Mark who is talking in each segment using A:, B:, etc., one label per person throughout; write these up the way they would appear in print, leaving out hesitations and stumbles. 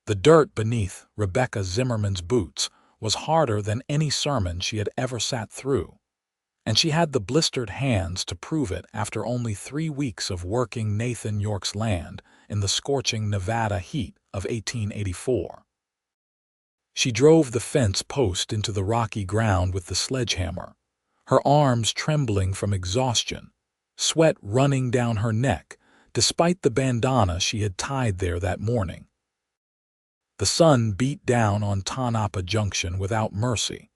A: The dirt beneath Rebecca Zimmerman's boots was harder than any sermon she had ever sat through, and she had the blistered hands to prove it after only 3 weeks of working Nathan York's land in the scorching Nevada heat of 1884. She drove the fence post into the rocky ground with the sledgehammer, her arms trembling from exhaustion, sweat running down her neck despite the bandana she had tied there that morning. The sun beat down on Tonopah Junction without mercy,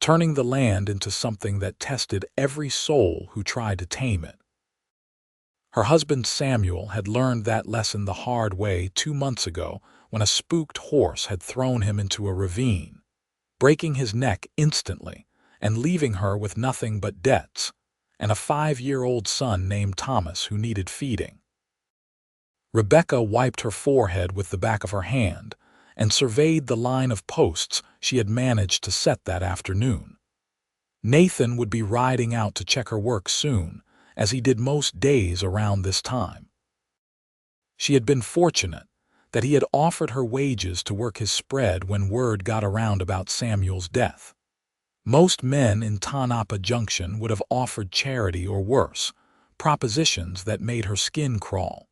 A: turning the land into something that tested every soul who tried to tame it. Her husband Samuel had learned that lesson the hard way 2 months ago when a spooked horse had thrown him into a ravine, breaking his neck instantly and leaving her with nothing but debts and a 5-year-old son named Thomas who needed feeding. Rebecca wiped her forehead with the back of her hand and surveyed the line of posts she had managed to set that afternoon. Nathan would be riding out to check her work soon, as he did most days around this time. She had been fortunate that he had offered her wages to work his spread when word got around about Samuel's death. Most men in Tonopah Junction would have offered charity or worse, propositions that made her skin crawl.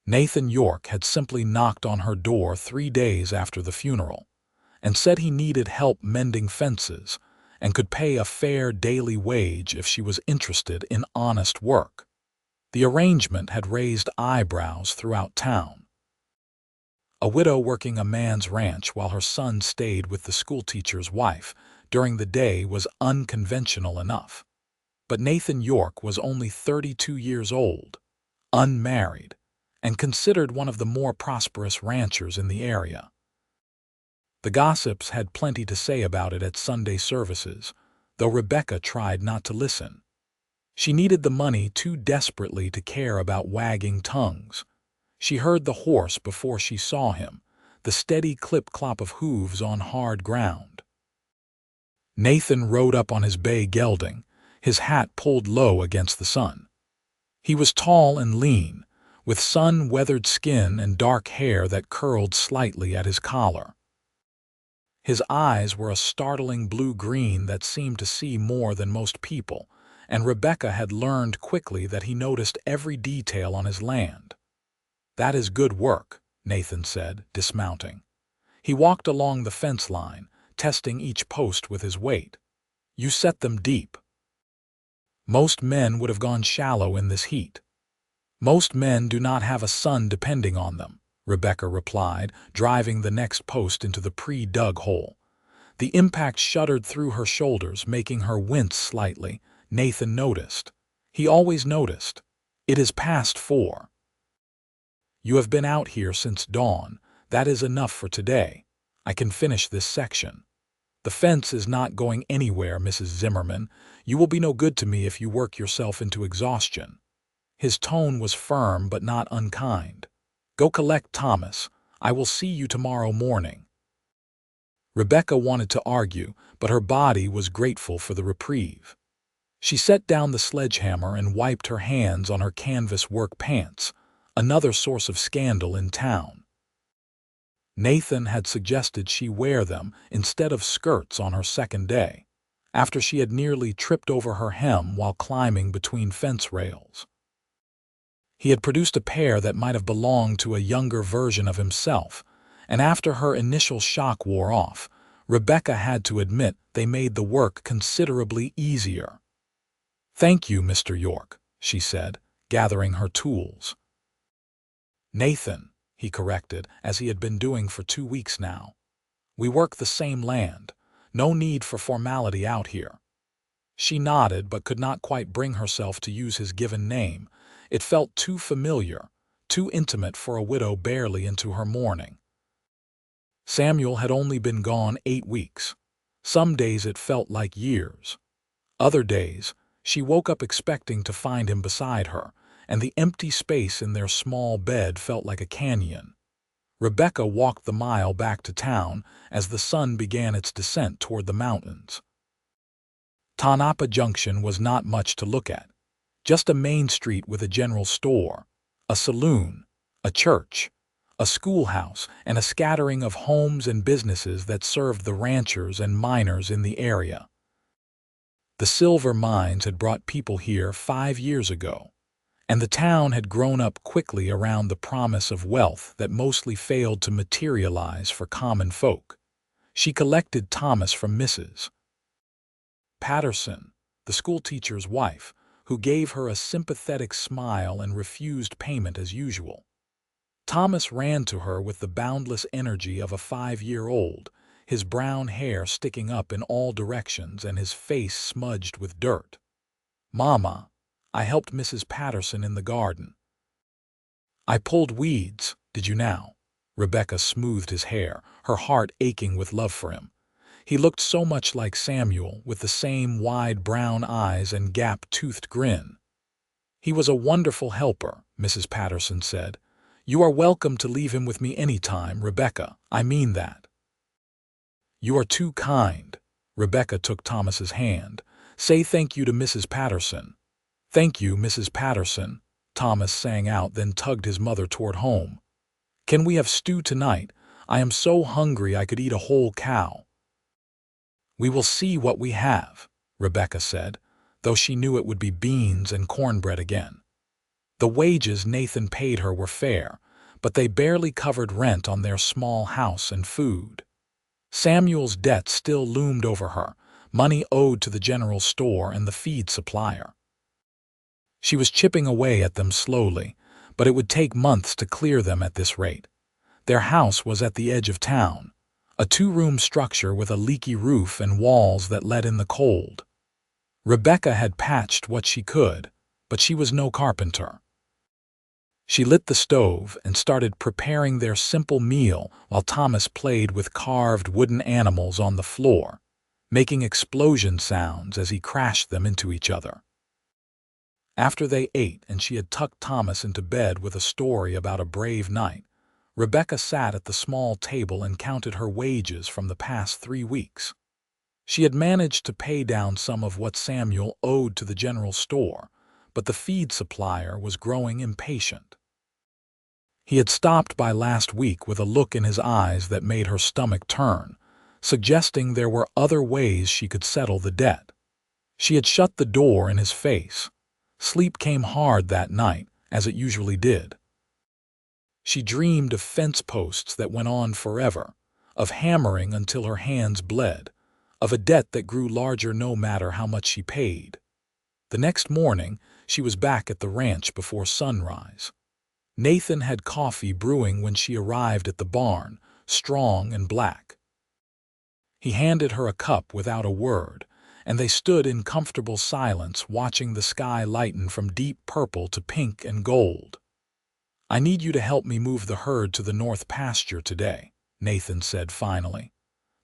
A: Nathan York had simply knocked on her door 3 days after the funeral and said he needed help mending fences and could pay a fair daily wage if she was interested in honest work. The arrangement had raised eyebrows throughout town. A widow working a man's ranch while her son stayed with the schoolteacher's wife during the day was unconventional enough. But Nathan York was only 32 years old, unmarried, and considered one of the more prosperous ranchers in the area. The gossips had plenty to say about it at Sunday services, though Rebecca tried not to listen. She needed the money too desperately to care about wagging tongues. She heard the horse before she saw him, the steady clip-clop of hooves on hard ground. Nathan rode up on his bay gelding, his hat pulled low against the sun. He was tall and lean, with sun-weathered skin and dark hair that curled slightly at his collar. His eyes were a startling blue-green that seemed to see more than most people, and Rebecca had learned quickly that he noticed every detail on his land. "That is good work," Nathan said, dismounting. He walked along the fence line, testing each post with his weight. "You set them deep." Most men would have gone shallow in this heat. "Most men do not have a son depending on them," Rebecca replied, driving the next post into the pre-dug hole. The impact shuddered through her shoulders, making her wince slightly. Nathan noticed. He always noticed. "It is past 4. You have been out here since dawn. That is enough for today. I can finish this section. The fence is not going anywhere, Mrs. Zimmerman. You will be no good to me if you work yourself into exhaustion." His tone was firm but not unkind. "Go collect Thomas. I will see you tomorrow morning." Rebecca wanted to argue, but her body was grateful for the reprieve. She set down the sledgehammer and wiped her hands on her canvas work pants, another source of scandal in town. Nathan had suggested she wear them instead of skirts on her second day, after she had nearly tripped over her hem while climbing between fence rails. He had produced a pair that might have belonged to a younger version of himself, and after her initial shock wore off, Rebecca had to admit they made the work considerably easier. "Thank you, Mr. York," she said, gathering her tools. "Nathan," he corrected, as he had been doing for 2 weeks now. "We work the same land. No need for formality out here." She nodded but could not quite bring herself to use his given name. It felt too familiar, too intimate for a widow barely into her mourning. Samuel had only been gone 8 weeks. Some days it felt like years. Other days, she woke up expecting to find him beside her, and the empty space in their small bed felt like a canyon. Rebecca walked the mile back to town as the sun began its descent toward the mountains. Tonopah Junction was not much to look at. Just a main street with a general store, a saloon, a church, a schoolhouse, and a scattering of homes and businesses that served the ranchers and miners in the area. The silver mines had brought people here 5 years ago, and the town had grown up quickly around the promise of wealth that mostly failed to materialize for common folk. She collected Thomas from Mrs. Patterson, the schoolteacher's wife, who gave her a sympathetic smile and refused payment as usual. Thomas ran to her with the boundless energy of a 5-year-old, his brown hair sticking up in all directions and his face smudged with dirt. "Mama, I helped Mrs. Patterson in the garden. I pulled weeds, did you now?" Rebecca smoothed his hair, her heart aching with love for him. He looked so much like Samuel, with the same wide brown eyes and gap-toothed grin. "He was a wonderful helper," Mrs. Patterson said. "You are welcome to leave him with me any time, Rebecca. I mean that." "You are too kind." Rebecca took Thomas's hand. "Say thank you to Mrs. Patterson." "Thank you, Mrs. Patterson," Thomas sang out, then tugged his mother toward home. "Can we have stew tonight? I am so hungry I could eat a whole cow." "We will see what we have," Rebecca said, though she knew it would be beans and cornbread again. The wages Nathan paid her were fair, but they barely covered rent on their small house and food. Samuel's debt still loomed over her, money owed to the general store and the feed supplier. She was chipping away at them slowly, but it would take months to clear them at this rate. Their house was at the edge of town, a 2-room structure with a leaky roof and walls that let in the cold. Rebecca had patched what she could, but she was no carpenter. She lit the stove and started preparing their simple meal while Thomas played with carved wooden animals on the floor, making explosion sounds as he crashed them into each other. After they ate and she had tucked Thomas into bed with a story about a brave knight, Rebecca sat at the small table and counted her wages from the past 3 weeks. She had managed to pay down some of what Samuel owed to the general store, but the feed supplier was growing impatient. He had stopped by last week with a look in his eyes that made her stomach turn, suggesting there were other ways she could settle the debt. She had shut the door in his face. Sleep came hard that night, as it usually did. She dreamed of fence posts that went on forever, of hammering until her hands bled, of a debt that grew larger no matter how much she paid. The next morning, she was back at the ranch before sunrise. Nathan had coffee brewing when she arrived at the barn, strong and black. He handed her a cup without a word, and they stood in comfortable silence watching the sky lighten from deep purple to pink and gold. "I need you to help me move the herd to the north pasture today," Nathan said finally.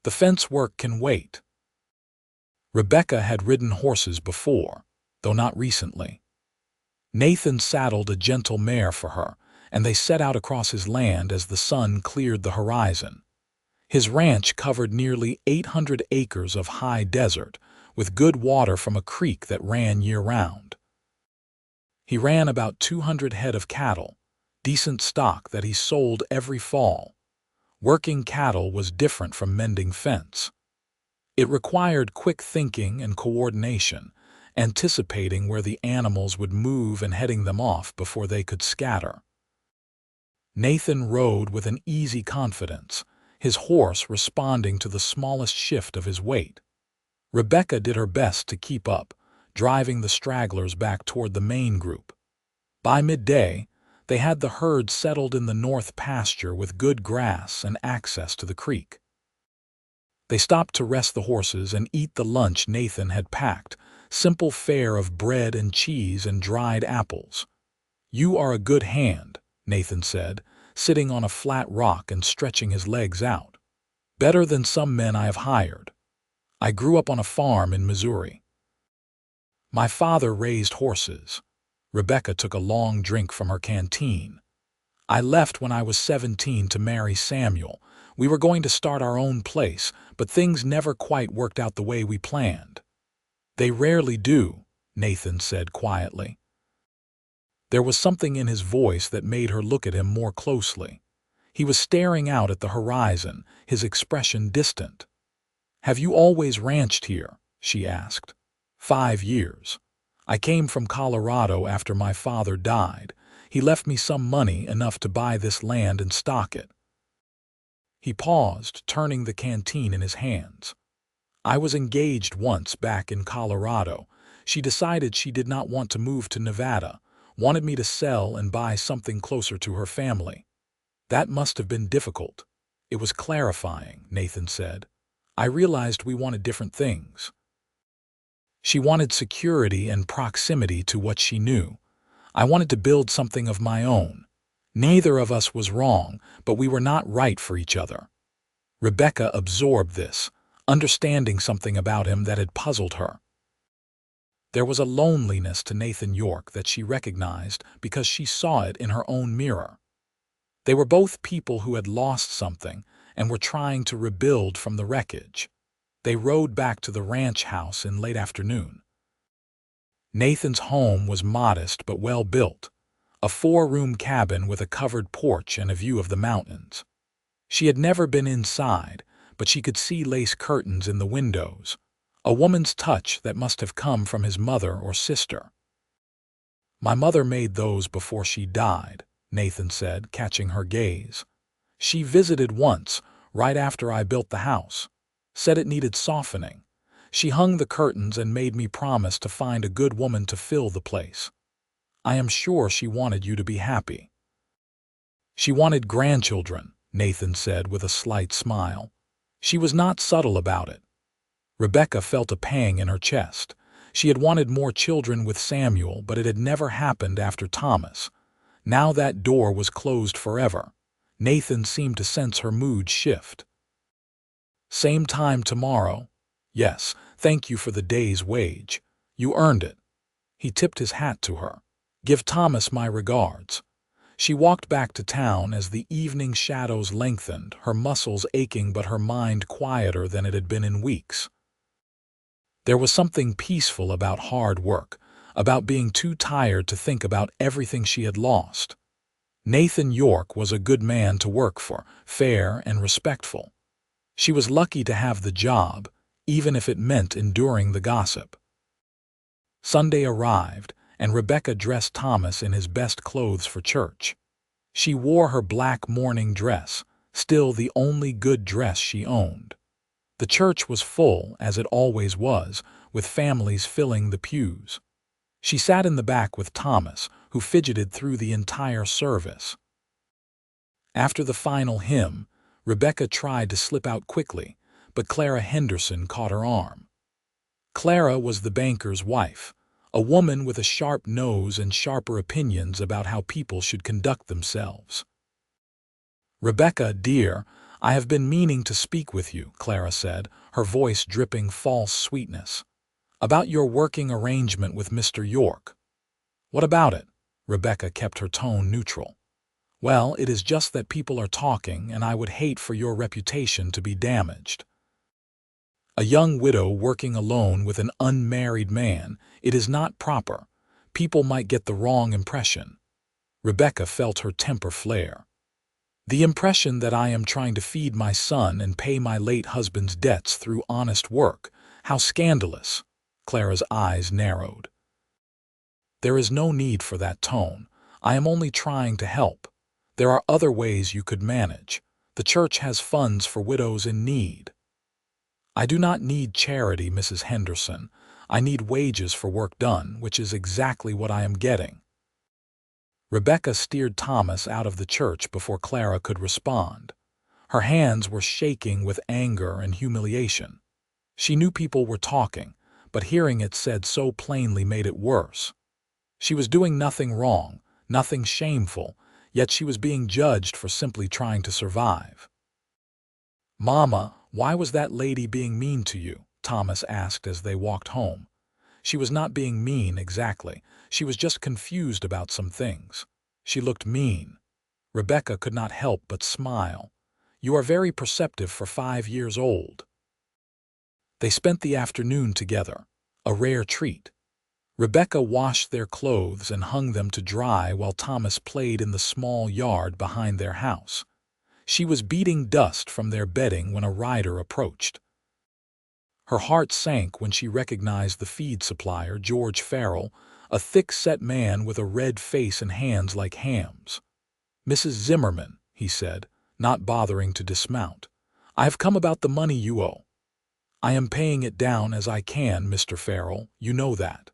A: "The fence work can wait." Rebecca had ridden horses before, though not recently. Nathan saddled a gentle mare for her, and they set out across his land as the sun cleared the horizon. His ranch covered nearly 800 acres of high desert, with good water from a creek that ran year-round. He ran about 200 head of cattle, decent stock that he sold every fall. Working cattle was different from mending fence. It required quick thinking and coordination, anticipating where the animals would move and heading them off before they could scatter. Nathan rode with an easy confidence, his horse responding to the smallest shift of his weight. Rebecca did her best to keep up, driving the stragglers back toward the main group. By midday, they had the herd settled in the north pasture with good grass and access to the creek. They stopped to rest the horses and eat the lunch Nathan had packed, simple fare of bread and cheese and dried apples. "You are a good hand," Nathan said, sitting on a flat rock and stretching his legs out. "Better than some men I have hired. I grew up on a farm in Missouri. My father raised horses." Rebecca took a long drink from her canteen. "I left when I was 17 to marry Samuel. We were going to start our own place, but things never quite worked out the way we planned." "They rarely do," Nathan said quietly. There was something in his voice that made her look at him more closely. He was staring out at the horizon, his expression distant. "Have you always ranched here?" she asked. "5 years. I came from Colorado after my father died. He left me some money, enough to buy this land and stock it." He paused, turning the canteen in his hands. "I was engaged once back in Colorado. She decided she did not want to move to Nevada, wanted me to sell and buy something closer to her family. That must have been difficult." "It was clarifying," Nathan said. "I realized we wanted different things. She wanted security and proximity to what she knew. I wanted to build something of my own. Neither of us was wrong, but we were not right for each other." Rebecca absorbed this, understanding something about him that had puzzled her. There was a loneliness to Nathan York that she recognized because she saw it in her own mirror. They were both people who had lost something and were trying to rebuild from the wreckage. They rode back to the ranch house in late afternoon. Nathan's home was modest but well built, a 4-room cabin with a covered porch and a view of the mountains. She had never been inside, but she could see lace curtains in the windows, a woman's touch that must have come from his mother or sister. "My mother made those before she died," Nathan said, catching her gaze. "She visited once, right after I built the house. Said it needed softening. She hung the curtains and made me promise to find a good woman to fill the place. I am sure she wanted you to be happy." "She wanted grandchildren," Nathan said with a slight smile. She was not subtle about it. Rebecca felt a pang in her chest. She had wanted more children with Samuel, but it had never happened after Thomas. Now that door was closed forever. Nathan seemed to sense her mood shift. "Same time tomorrow?" "Yes, thank you for the day's wage. You earned it." He tipped his hat to her. "Give Thomas my regards." She walked back to town as the evening shadows lengthened, her muscles aching but her mind quieter than it had been in weeks. There was something peaceful about hard work, about being too tired to think about everything she had lost. Nathan York was a good man to work for, fair and respectful. She was lucky to have the job, even if it meant enduring the gossip. Sunday arrived, and Rebecca dressed Thomas in his best clothes for church. She wore her black morning dress, still the only good dress she owned. The church was full, as it always was, with families filling the pews. She sat in the back with Thomas, who fidgeted through the entire service. After the final hymn, Rebecca tried to slip out quickly, but Clara Henderson caught her arm. Clara was the banker's wife, a woman with a sharp nose and sharper opinions about how people should conduct themselves. "Rebecca, dear, I have been meaning to speak with you," Clara said, her voice dripping false sweetness. "About your working arrangement with Mr. York." "What about it?" Rebecca kept her tone neutral. "Well, it is just that people are talking, and I would hate for your reputation to be damaged. A young widow working alone with an unmarried man, it is not proper. People might get the wrong impression." Rebecca felt her temper flare. "The impression that I am trying to feed my son and pay my late husband's debts through honest work. How scandalous!" Clara's eyes narrowed. "There is no need for that tone. I am only trying to help. There are other ways you could manage. The church has funds for widows in need." "I do not need charity, Mrs. Henderson. I need wages for work done, which is exactly what I am getting." Rebecca steered Thomas out of the church before Clara could respond. Her hands were shaking with anger and humiliation. She knew people were talking, but hearing it said so plainly made it worse. She was doing nothing wrong, nothing shameful, yet she was being judged for simply trying to survive. "Mama, why was that lady being mean to you?" Thomas asked as they walked home. She was not being mean exactly. She was just confused about some things. She looked mean. Rebecca could not help but smile. "You are very perceptive for 5 years old." They spent the afternoon together, a rare treat. Rebecca washed their clothes and hung them to dry while Thomas played in the small yard behind their house. She was beating dust from their bedding when a rider approached. Her heart sank when she recognized the feed supplier, George Farrell, a thick-set man with a red face and hands like hams. "Mrs. Zimmerman," he said, not bothering to dismount, "I have come about the money you owe. I am paying it down as I can, Mr. Farrell, you know that.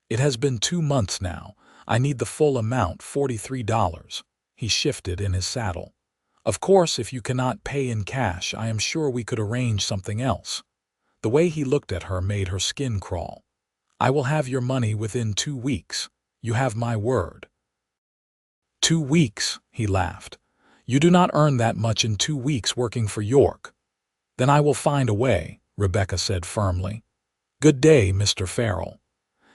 A: It has been 2 months now. I need the full amount, $43. He shifted in his saddle. "Of course, if you cannot pay in cash, I am sure we could arrange something else." The way he looked at her made her skin crawl. "I will have your money within 2 weeks. You have my word." 2 weeks, he laughed. "You do not earn that much in 2 weeks working for York." "Then I will find a way," Rebecca said firmly. "Good day, Mr. Farrell."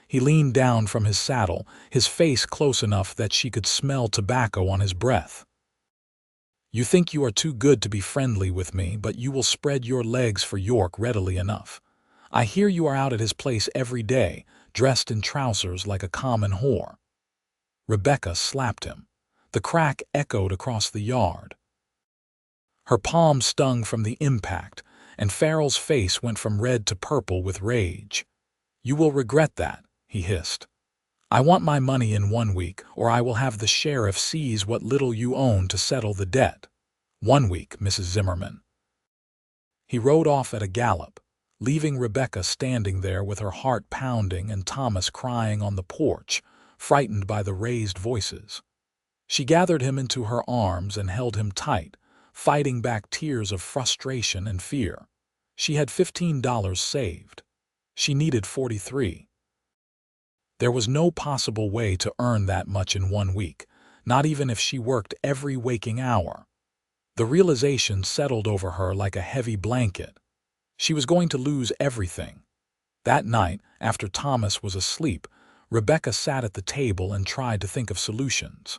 A: He leaned down from his saddle, his face close enough that she could smell tobacco on his breath. "You think you are too good to be friendly with me, but you will spread your legs for York readily enough. I hear you are out at his place every day, dressed in trousers like a common whore." Rebecca slapped him. The crack echoed across the yard. Her palm stung from the impact, and Farrell's face went from red to purple with rage. "You will regret that," he hissed. "I want my money in 1 week, or I will have the sheriff seize what little you own to settle the debt. 1 week, Mrs. Zimmerman." He rode off at a gallop, leaving Rebecca standing there with her heart pounding and Thomas crying on the porch, frightened by the raised voices. She gathered him into her arms and held him tight, fighting back tears of frustration and fear. She had $15 saved. She needed 43. There was no possible way to earn that much in 1 week, not even if she worked every waking hour. The realization settled over her like a heavy blanket. She was going to lose everything. That night, after Thomas was asleep, Rebecca sat at the table and tried to think of solutions.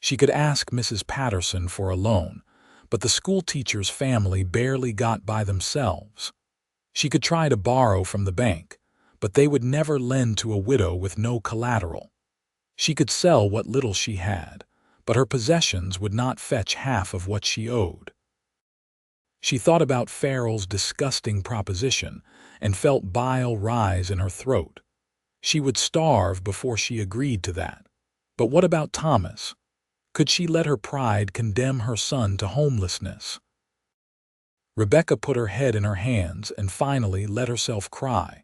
A: She could ask Mrs. Patterson for a loan, but the schoolteacher's family barely got by themselves. She could try to borrow from the bank, but they would never lend to a widow with no collateral. She could sell what little she had, but her possessions would not fetch half of what she owed. She thought about Farrell's disgusting proposition and felt bile rise in her throat. She would starve before she agreed to that. But what about Thomas? Could she let her pride condemn her son to homelessness? Rebecca put her head in her hands and finally let herself cry.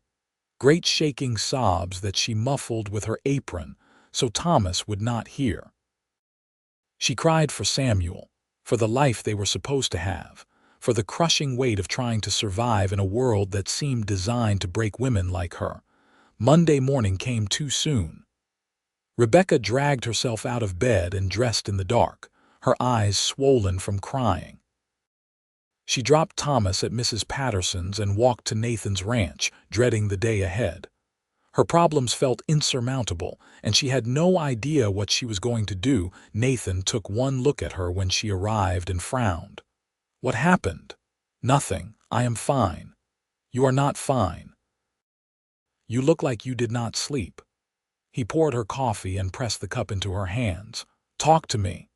A: Great shaking sobs that she muffled with her apron so Thomas would not hear. She cried for Samuel, for the life they were supposed to have, for the crushing weight of trying to survive in a world that seemed designed to break women like her. Monday morning came too soon. Rebecca dragged herself out of bed and dressed in the dark, her eyes swollen from crying. She dropped Thomas at Mrs. Patterson's and walked to Nathan's ranch, dreading the day ahead. Her problems felt insurmountable, and she had no idea what she was going to do. Nathan took one look at her when she arrived and frowned. "What happened?" "Nothing. I am fine." "You are not fine. You look like you did not sleep." He poured her coffee and pressed the cup into her hands. "Talk to me."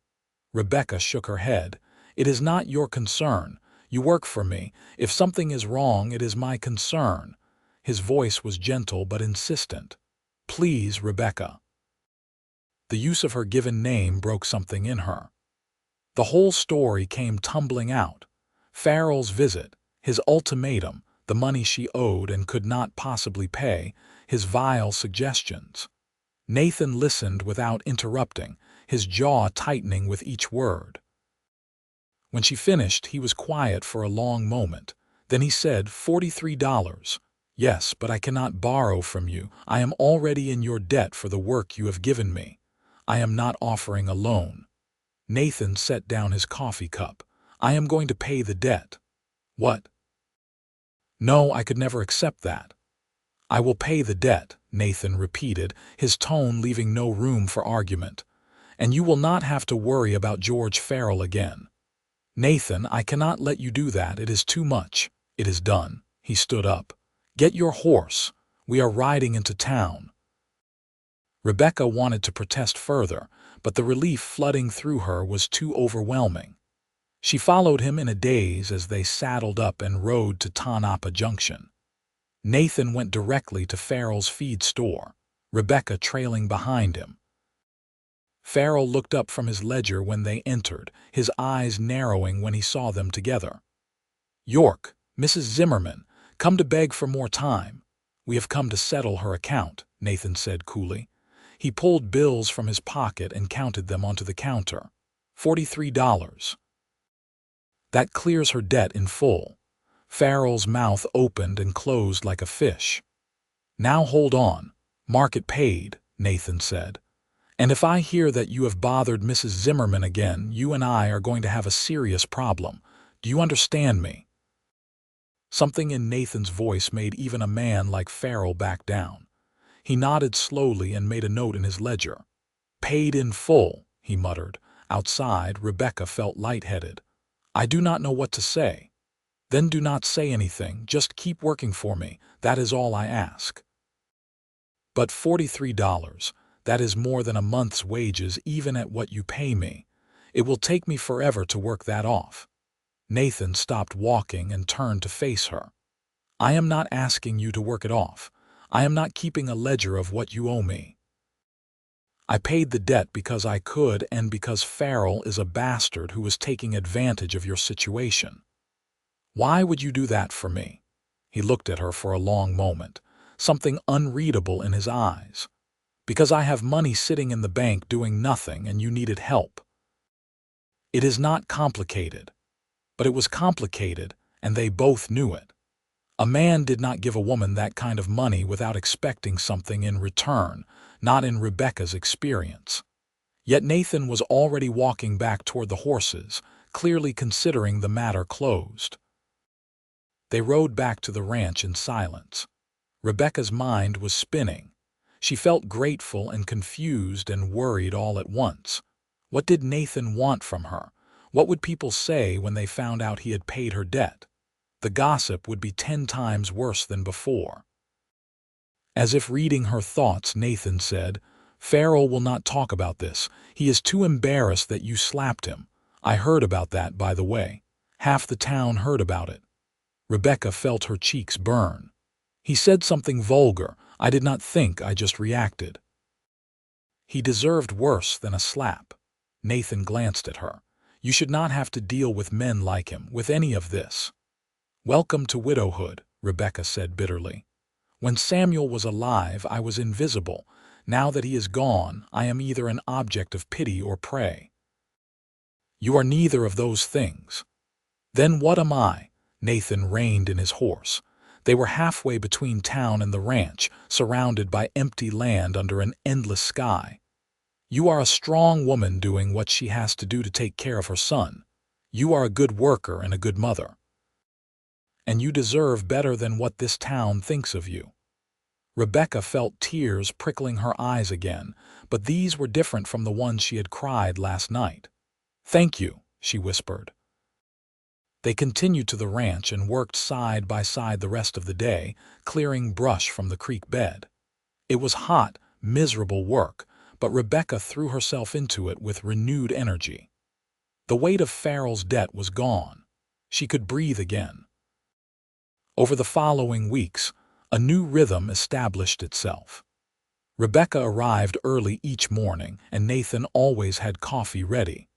A: Rebecca shook her head. "It is not your concern. You work for me. If something is wrong, it is my concern." His voice was gentle but insistent. "Please, Rebecca." The use of her given name broke something in her. The whole story came tumbling out. Farrell's visit, his ultimatum, the money she owed and could not possibly pay, his vile suggestions. Nathan listened without interrupting, his jaw tightening with each word. When she finished, he was quiet for a long moment. Then he said, $43. "Yes, but I cannot borrow from you. I am already in your debt for the work you have given me. I am not offering a loan." Nathan set down his coffee cup. "I am going to pay the debt." "What?" "No, I could never accept that." "I will pay the debt," Nathan repeated, his tone leaving no room for argument. "And you will not have to worry about George Farrell again." "Nathan, I cannot let you do that. It is too much." "It is done." He stood up. "Get your horse. We are riding into town." Rebecca wanted to protest further, but the relief flooding through her was too overwhelming. She followed him in a daze as they saddled up and rode to Tanapa Junction. Nathan went directly to Farrell's feed store, Rebecca trailing behind him. Farrell looked up from his ledger when they entered, his eyes narrowing when he saw them together. "York, Mrs. Zimmerman, come to beg for more time. We have come to settle her account," Nathan said coolly. He pulled bills from his pocket and counted them onto the counter. $43. "That clears her debt in full." Farrell's mouth opened and closed like a fish. "Now hold on. Mark it paid," Nathan said. "And if I hear that you have bothered Mrs. Zimmerman again, you and I are going to have a serious problem. Do you understand me?" Something in Nathan's voice made even a man like Farrell back down. He nodded slowly and made a note in his ledger. "Paid in full," he muttered. Outside, Rebecca felt lightheaded. "I do not know what to say." "Then do not say anything, just keep working for me, that is all I ask." "But $43, that is more than a month's wages even at what you pay me. It will take me forever to work that off." Nathan stopped walking and turned to face her. "I am not asking you to work it off. I am not keeping a ledger of what you owe me. I paid the debt because I could and because Farrell is a bastard who was taking advantage of your situation." "Why would you do that for me?" He looked at her for a long moment, something unreadable in his eyes. "Because I have money sitting in the bank doing nothing and you needed help." It is not complicated. But it was complicated, and they both knew it. A man did not give a woman that kind of money without expecting something in return, not in Rebecca's experience. Yet Nathan was already walking back toward the horses, clearly considering the matter closed. They rode back to the ranch in silence. Rebecca's mind was spinning. She felt grateful and confused and worried all at once. What did Nathan want from her? What would people say when they found out he had paid her debt? The gossip would be 10 times worse than before. As if reading her thoughts, Nathan said, "Farrell will not talk about this. He is too embarrassed that you slapped him. I heard about that, by the way. Half the town heard about it." Rebecca felt her cheeks burn. "He said something vulgar. I did not think, I just reacted." "He deserved worse than a slap." Nathan glanced at her. "You should not have to deal with men like him, with any of this." "Welcome to widowhood," Rebecca said bitterly. "When Samuel was alive, I was invisible. Now that he is gone, I am either an object of pity or prey." "You are neither of those things." "Then what am I?" Nathan reined in his horse. They were halfway between town and the ranch, surrounded by empty land under an endless sky. "You are a strong woman doing what she has to do to take care of her son. You are a good worker and a good mother. And you deserve better than what this town thinks of you." Rebecca felt tears prickling her eyes again, but these were different from the ones she had cried last night. "Thank you," she whispered. They continued to the ranch and worked side by side the rest of the day, clearing brush from the creek bed. It was hot, miserable work, but Rebecca threw herself into it with renewed energy. The weight of Farrell's debt was gone. She could breathe again. Over the following weeks, a new rhythm established itself. Rebecca arrived early each morning, and Nathan always had coffee ready.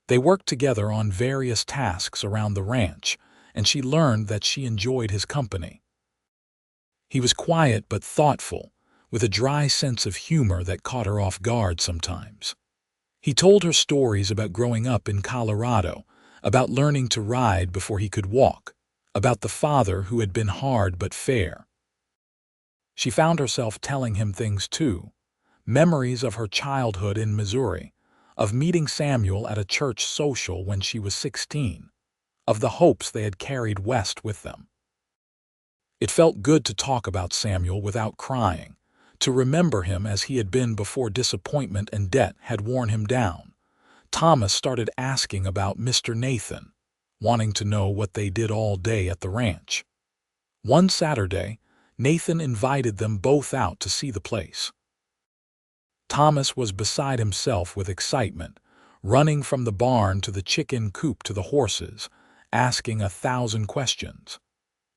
A: They worked together on various tasks around the ranch, and she learned that she enjoyed his company. He was quiet but thoughtful, with a dry sense of humor that caught her off guard sometimes. He told her stories about growing up in Colorado, about learning to ride before he could walk, about the father who had been hard but fair. She found herself telling him things too, memories of her childhood in Missouri, of meeting Samuel at a church social when she was 16, of the hopes they had carried west with them. It felt good to talk about Samuel without crying, to remember him as he had been before disappointment and debt had worn him down. Thomas started asking about Mr. Nathan, wanting to know what they did all day at the ranch. One Saturday, Nathan invited them both out to see the place. Thomas was beside himself with excitement, running from the barn to the chicken coop to the horses, asking 1,000 questions.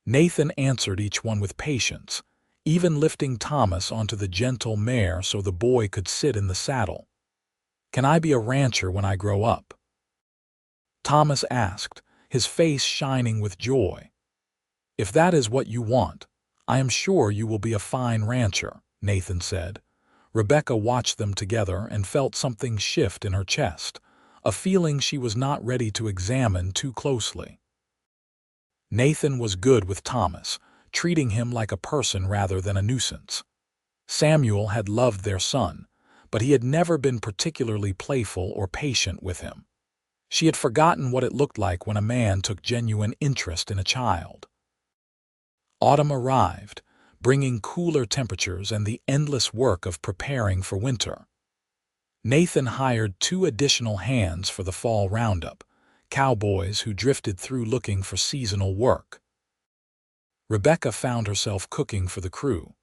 A: Nathan answered each one with patience, even lifting Thomas onto the gentle mare so the boy could sit in the saddle. "Can I be a rancher when I grow up?" Thomas asked, his face shining with joy. "If that is what you want, I am sure you will be a fine rancher," Nathan said. Rebecca watched them together and felt something shift in her chest, a feeling she was not ready to examine too closely. Nathan was good with Thomas, treating him like a person rather than a nuisance. Samuel had loved their son, but he had never been particularly playful or patient with him. She had forgotten what it looked like when a man took genuine interest in a child. Autumn arrived, bringing cooler temperatures and the endless work of preparing for winter. Nathan hired 2 additional hands for the fall roundup, cowboys who drifted through looking for seasonal work. Rebecca found herself cooking for the crew,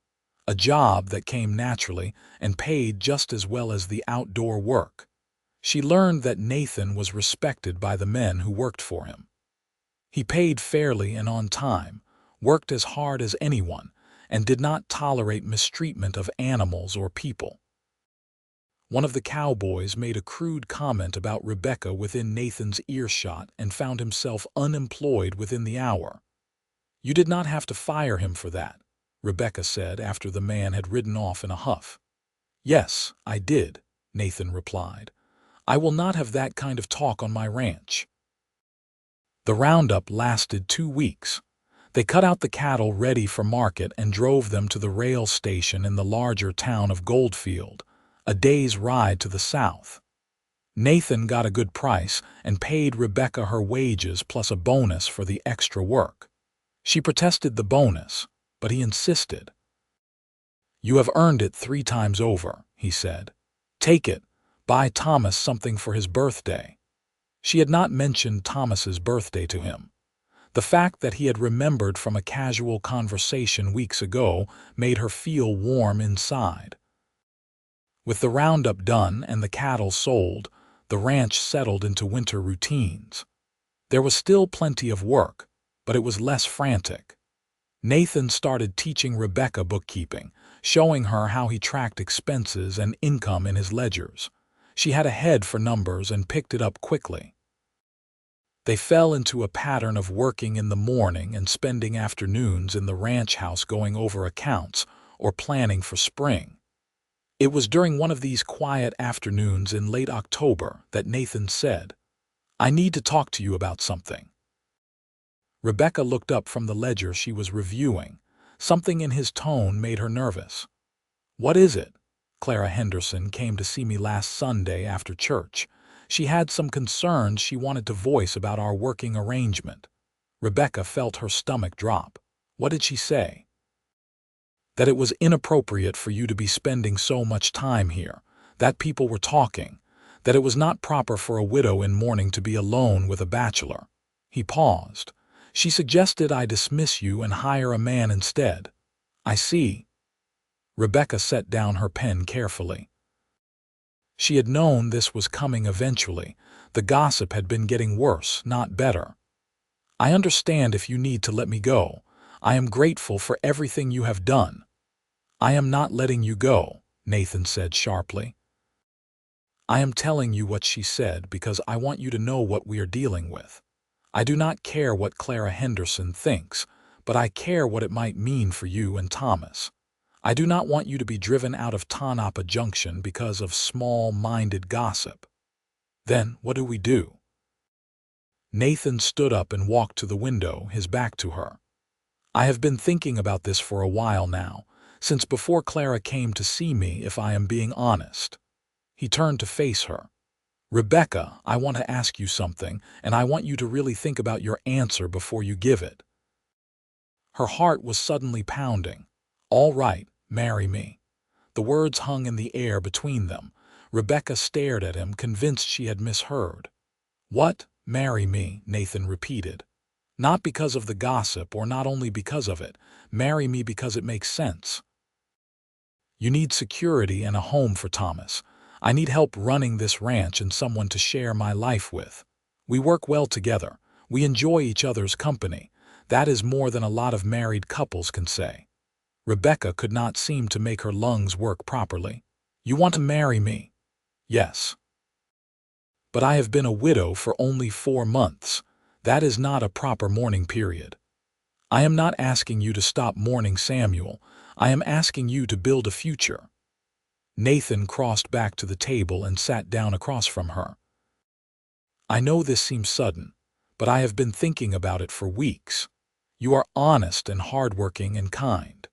A: a job that came naturally and paid just as well as the outdoor work. She learned that Nathan was respected by the men who worked for him. He paid fairly and on time, worked as hard as anyone, and did not tolerate mistreatment of animals or people. One of the cowboys made a crude comment about Rebecca within Nathan's earshot and found himself unemployed within the hour. "You did not have to fire him for that," Rebecca said after the man had ridden off in a huff. "Yes, I did," Nathan replied. "I will not have that kind of talk on my ranch." The roundup lasted 2 weeks. They cut out the cattle ready for market and drove them to the rail station in the larger town of Goldfield, a day's ride to the south. Nathan got a good price and paid Rebecca her wages plus a bonus for the extra work. She protested the bonus, but he insisted. "You have earned it 3 times over," he said. "Take it, buy Thomas something for his birthday." She had not mentioned Thomas's birthday to him. The fact that he had remembered from a casual conversation weeks ago made her feel warm inside. With the roundup done and the cattle sold, the ranch settled into winter routines. There was still plenty of work, but it was less frantic. Nathan started teaching Rebecca bookkeeping, showing her how he tracked expenses and income in his ledgers. She had a head for numbers and picked it up quickly. They fell into a pattern of working in the morning and spending afternoons in the ranch house going over accounts or planning for spring. It was during one of these quiet afternoons in late October that Nathan said, "I need to talk to you about something." Rebecca looked up from the ledger she was reviewing. Something in his tone made her nervous. "What is it?" "Clara Henderson came to see me last Sunday after church. She had some concerns she wanted to voice about our working arrangement." Rebecca felt her stomach drop. "What did she say?" "That it was inappropriate for you to be spending so much time here, that people were talking, that it was not proper for a widow in mourning to be alone with a bachelor." He paused. "She suggested I dismiss you and hire a man instead." "I see." Rebecca set down her pen carefully. She had known this was coming eventually. The gossip had been getting worse, not better. "I understand if you need to let me go. I am grateful for everything you have done." "I am not letting you go," Nathan said sharply. "I am telling you what she said because I want you to know what we are dealing with. I do not care what Clara Henderson thinks, but I care what it might mean for you and Thomas. I do not want you to be driven out of Tonopah Junction because of small-minded gossip." "Then what do we do?" Nathan stood up and walked to the window, his back to her. "I have been thinking about this for a while now, since before Clara came to see me, if I am being honest." He turned to face her. "Rebecca, I want to ask you something, and I want you to really think about your answer before you give it." Her heart was suddenly pounding. "All right, marry me." The words hung in the air between them. Rebecca stared at him, convinced she had misheard. "What? Marry me?" Nathan repeated. "Not because of the gossip, or not only because of it. Marry me because it makes sense." You need security and a home for Thomas. I need help running this ranch and someone to share my life with. We work well together. We enjoy each other's company. That is more than a lot of married couples can say. Rebecca could not seem to make her lungs work properly. You want to marry me? Yes. But I have been a widow for only 4 months. That is not a proper mourning period. I am not asking you to stop mourning Samuel. I am asking you to build a future. Nathan crossed back to the table and sat down across from her. I know this seems sudden, but I have been thinking about it for weeks. You are honest and hardworking and kind.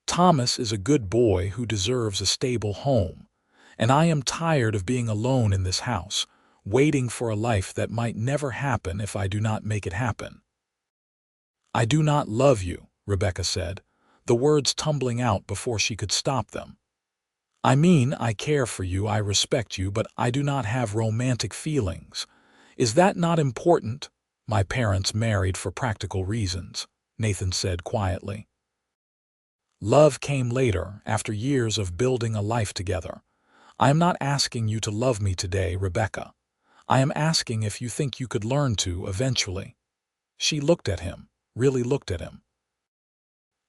A: Thomas is a good boy who deserves a stable home, and I am tired of being alone in this house, waiting for a life that might never happen if I do not make it happen. I do not love you, Rebecca said, the words tumbling out before she could stop them. I mean, I care for you, I respect you, but I do not have romantic feelings. Is that not important? My parents married for practical reasons, Nathan said quietly. Love came later, after years of building a life together. I am not asking you to love me today, Rebecca. I am asking if you think you could learn to eventually. She looked at him, really looked at him.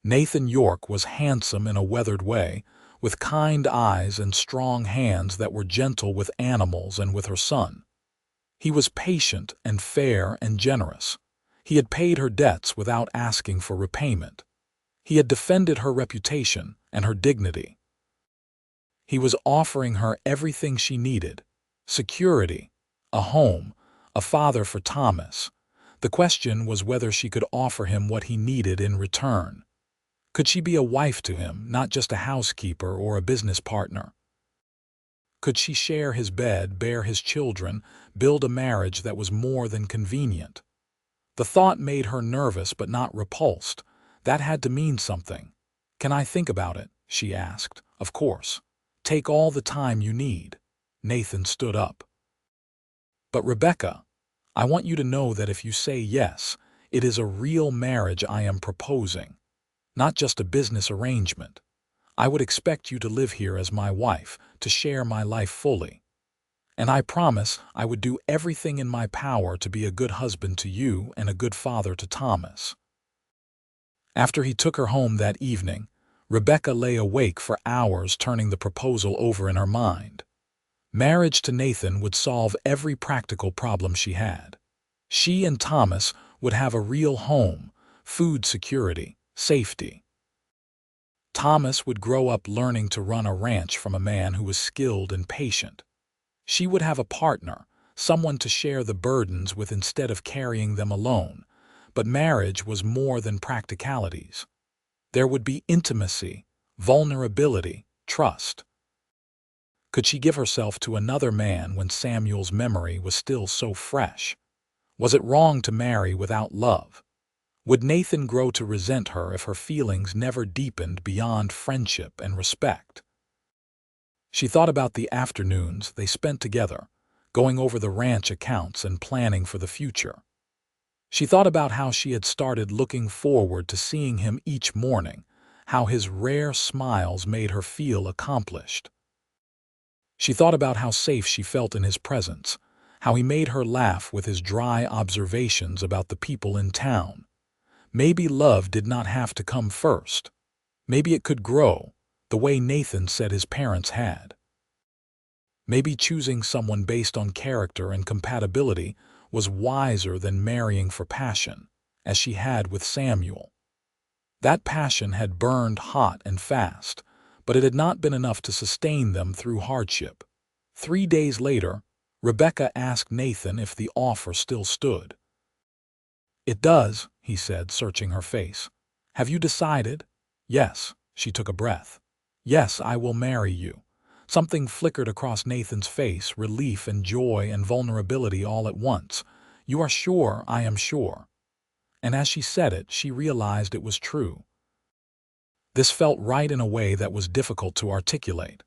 A: Nathan York was handsome in a weathered way, with kind eyes and strong hands that were gentle with animals and with her son. He was patient and fair and generous. He had paid her debts without asking for repayment. He had defended her reputation and her dignity. He was offering her everything she needed: security, a home, a father for Thomas. The question was whether she could offer him what he needed in return. Could she be a wife to him, not just a housekeeper or a business partner? Could she share his bed, bear his children, build a marriage that was more than convenient? The thought made her nervous but not repulsed. That had to mean something. Can I think about it? She asked. Of course. Take all the time you need. Nathan stood up. But Rebecca, I want you to know that if you say yes, it is a real marriage I am proposing, not just a business arrangement. I would expect you to live here as my wife, to share my life fully. And I promise I would do everything in my power to be a good husband to you and a good father to Thomas. After he took her home that evening, Rebecca lay awake for hours turning the proposal over in her mind. Marriage to Nathan would solve every practical problem she had. She and Thomas would have a real home, food security, safety. Thomas would grow up learning to run a ranch from a man who was skilled and patient. She would have a partner, someone to share the burdens with instead of carrying them alone. But marriage was more than practicalities. There would be intimacy, vulnerability, trust. Could she give herself to another man when Samuel's memory was still so fresh? Was it wrong to marry without love? Would Nathan grow to resent her if her feelings never deepened beyond friendship and respect? She thought about the afternoons they spent together, going over the ranch accounts and planning for the future. She thought about how she had started looking forward to seeing him each morning, how his rare smiles made her feel accomplished. She thought about how safe she felt in his presence, how he made her laugh with his dry observations about the people in town. Maybe love did not have to come first. Maybe it could grow, the way Nathan said his parents had. Maybe choosing someone based on character and compatibility was wiser than marrying for passion, as she had with Samuel. That passion had burned hot and fast, but it had not been enough to sustain them through hardship. 3 days later, Rebecca asked Nathan if the offer still stood. "It does," he said, searching her face. "Have you decided?" "Yes," she took a breath. "Yes, I will marry you." Something flickered across Nathan's face, relief and joy and vulnerability all at once. "You are sure?" "I am sure." And as she said it, she realized it was true. This felt right in a way that was difficult to articulate.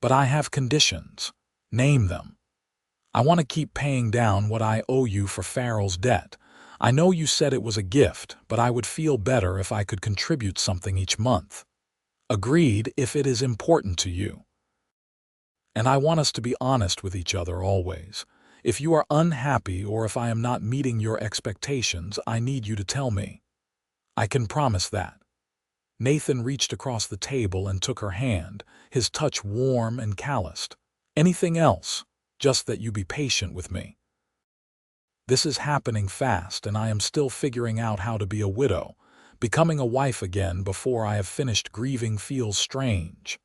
A: "But I have conditions." "Name them." "I want to keep paying down what I owe you for Farrell's debt. I know you said it was a gift, but I would feel better if I could contribute something each month." Agreed, if it is important to you. And I want us to be honest with each other always. If you are unhappy or if I am not meeting your expectations, I need you to tell me. I can promise that. Nathan reached across the table and took her hand, his touch warm and calloused. Anything else? Just that you be patient with me. This is happening fast, and I am still figuring out how to be a widow. Becoming a wife again before I have finished grieving feels strange.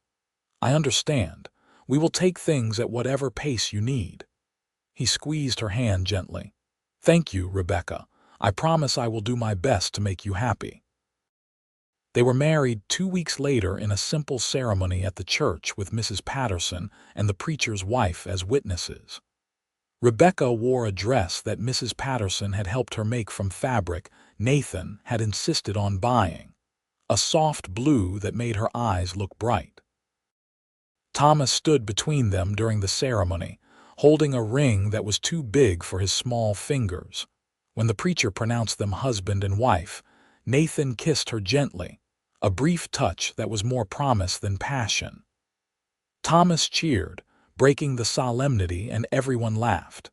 A: I understand. We will take things at whatever pace you need. He squeezed her hand gently. Thank you, Rebecca. I promise I will do my best to make you happy. They were married 2 weeks later in a simple ceremony at the church with Mrs. Patterson and the preacher's wife as witnesses. Rebecca wore a dress that Mrs. Patterson had helped her make from fabric Nathan had insisted on buying, a soft blue that made her eyes look bright. Thomas stood between them during the ceremony, holding a ring that was too big for his small fingers. When the preacher pronounced them husband and wife, Nathan kissed her gently, a brief touch that was more promise than passion. Thomas cheered, breaking the solemnity, and everyone laughed.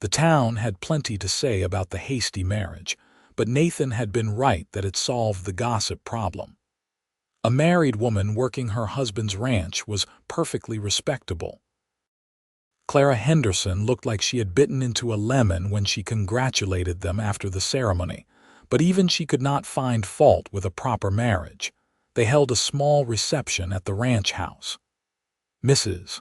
A: The town had plenty to say about the hasty marriage, but Nathan had been right that it solved the gossip problem. A married woman working her husband's ranch was perfectly respectable. Clara Henderson looked like she had bitten into a lemon when she congratulated them after the ceremony, but even she could not find fault with a proper marriage. They held a small reception at the ranch house. Mrs.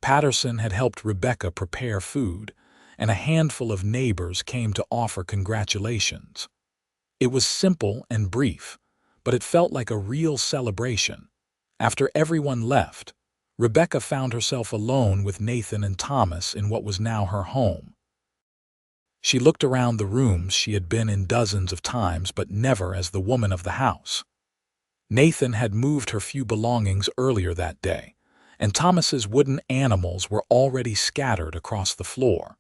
A: Patterson had helped Rebecca prepare food, and a handful of neighbors came to offer congratulations. It was simple and brief, but it felt like a real celebration. After everyone left, Rebecca found herself alone with Nathan and Thomas in what was now her home. She looked around the rooms she had been in dozens of times, but never as the woman of the house. Nathan had moved her few belongings earlier that day, and Thomas's wooden animals were already scattered across the floor.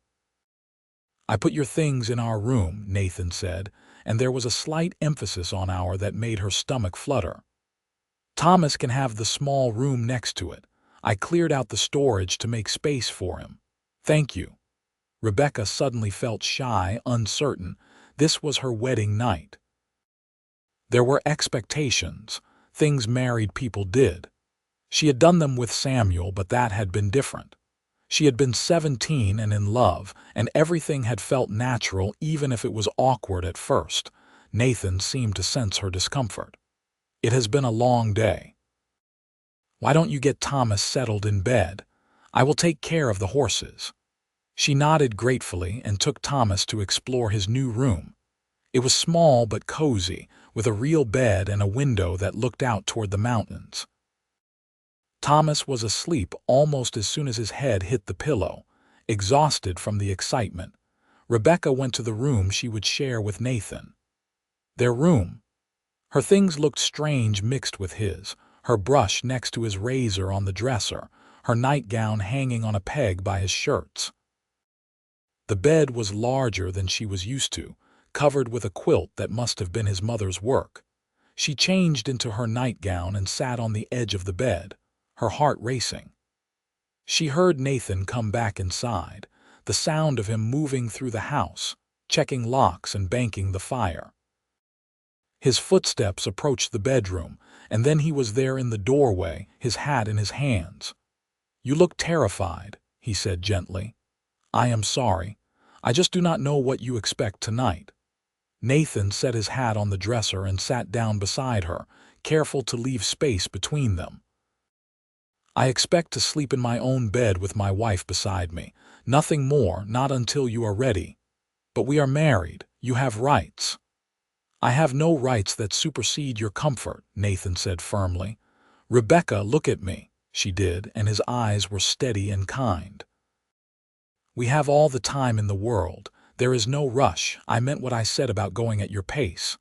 A: I put your things in our room, Nathan said, and there was a slight emphasis on our that made her stomach flutter. Thomas can have the small room next to it. I cleared out the storage to make space for him. Thank you. Rebecca suddenly felt shy, uncertain. This was her wedding night. There were expectations, things married people did. She had done them with Samuel, but that had been different. She had been 17 and in love, and everything had felt natural even if it was awkward at first. Nathan seemed to sense her discomfort. It has been a long day. Why don't you get Thomas settled in bed? I will take care of the horses. She nodded gratefully and took Thomas to explore his new room. It was small but cozy, with a real bed and a window that looked out toward the mountains. Thomas was asleep almost as soon as his head hit the pillow, exhausted from the excitement. Rebecca went to the room she would share with Nathan. Their room. Her things looked strange mixed with his, her brush next to his razor on the dresser, her nightgown hanging on a peg by his shirts. The bed was larger than she was used to, covered with a quilt that must have been his mother's work. She changed into her nightgown and sat on the edge of the bed, her heart racing. She heard Nathan come back inside, the sound of him moving through the house, checking locks and banking the fire. His footsteps approached the bedroom, and then he was there in the doorway, his hat in his hands. "You look terrified," he said gently. "I am sorry. I just do not know what you expect tonight." Nathan set his hat on the dresser and sat down beside her, careful to leave space between them. "I expect to sleep in my own bed with my wife beside me. Nothing more, not until you are ready. But we are married. You have rights." "I have no rights that supersede your comfort," Nathan said firmly. "Rebecca, look at me." She did, and his eyes were steady and kind. "We have all the time in the world. There is no rush. I meant what I said about going at your pace."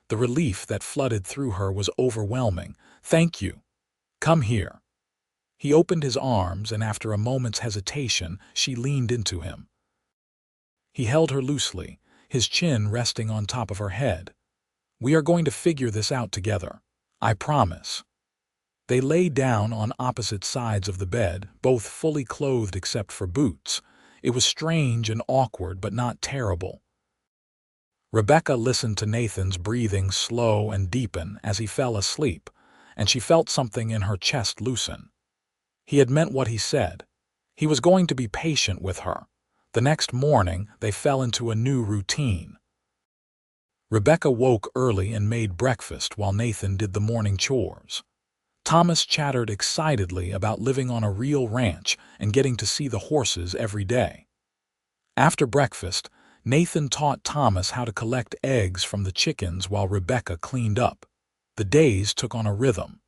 A: The relief that flooded through her was overwhelming. "Thank you. Come here." He opened his arms, and after a moment's hesitation, she leaned into him. He held her loosely, his chin resting on top of her head. "We are going to figure this out together. I promise." They lay down on opposite sides of the bed, both fully clothed except for boots. It was strange and awkward, but not terrible. Rebecca listened to Nathan's breathing slow and deepen as he fell asleep, and she felt something in her chest loosen. He had meant what he said. He was going to be patient with her. The next morning, they fell into a new routine. Rebecca woke early and made breakfast while Nathan did the morning chores. Thomas chattered excitedly about living on a real ranch and getting to see the horses every day. After breakfast, Nathan taught Thomas how to collect eggs from the chickens while Rebecca cleaned up. The days took on a rhythm.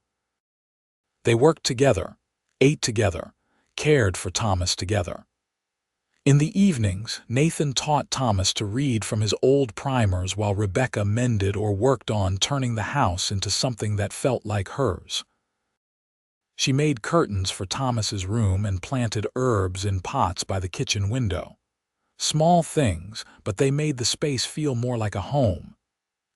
A: They worked together, ate together, cared for Thomas together. In the evenings, Nathan taught Thomas to read from his old primers while Rebecca mended or worked on turning the house into something that felt like hers. She made curtains for Thomas's room and planted herbs in pots by the kitchen window. Small things, but they made the space feel more like a home.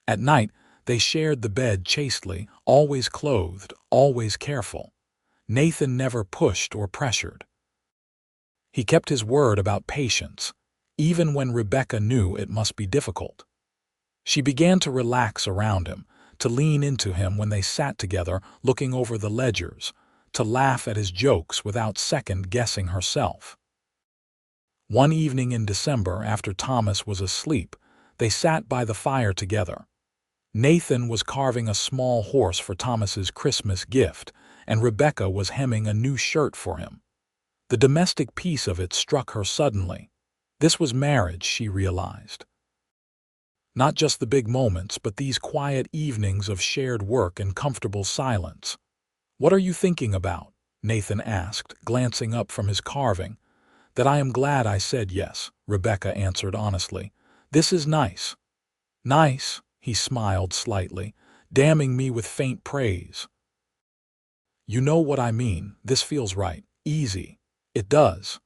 A: At night, they shared the bed chastely, always clothed, always careful. Nathan never pushed or pressured. He kept his word about patience, even when Rebecca knew it must be difficult. She began to relax around him, to lean into him when they sat together looking over the ledgers, to laugh at his jokes without second-guessing herself. One evening in December, after Thomas was asleep, they sat by the fire together. Nathan was carving a small horse for Thomas's Christmas gift, and Rebecca was hemming a new shirt for him. The domestic piece of it struck her suddenly. This was marriage, she realized. Not just the big moments, but these quiet evenings of shared work and comfortable silence. "What are you thinking about?" Nathan asked, glancing up from his carving. "That I am glad I said yes," Rebecca answered honestly. "This is nice." "Nice," he smiled slightly, damning me with faint praise. "You know what I mean. This feels right. Easy." "It does."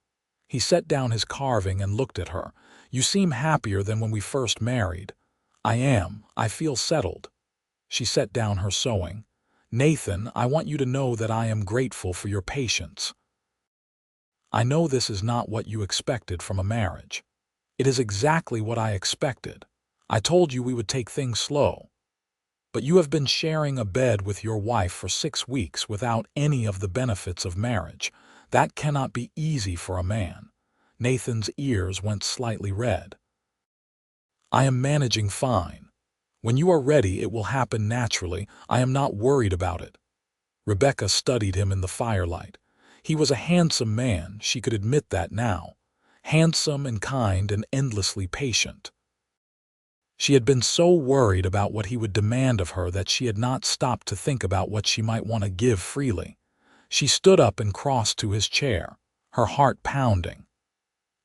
A: He set down his carving and looked at her. "You seem happier than when we first married." "I am. I feel settled." She set down her sewing. "Nathan, I want you to know that I am grateful for your patience. I know this is not what you expected from a marriage. It is exactly what I expected. I told you we would take things slow. But you have been sharing a bed with your wife for 6 weeks without any of the benefits of marriage. That cannot be easy for a man." Nathan's ears went slightly red. "I am managing fine. When you are ready, it will happen naturally. I am not worried about it." Rebecca studied him in the firelight. He was a handsome man, she could admit that now. Handsome and kind and endlessly patient. She had been so worried about what he would demand of her that she had not stopped to think about what she might want to give freely. She stood up and crossed to his chair, her heart pounding.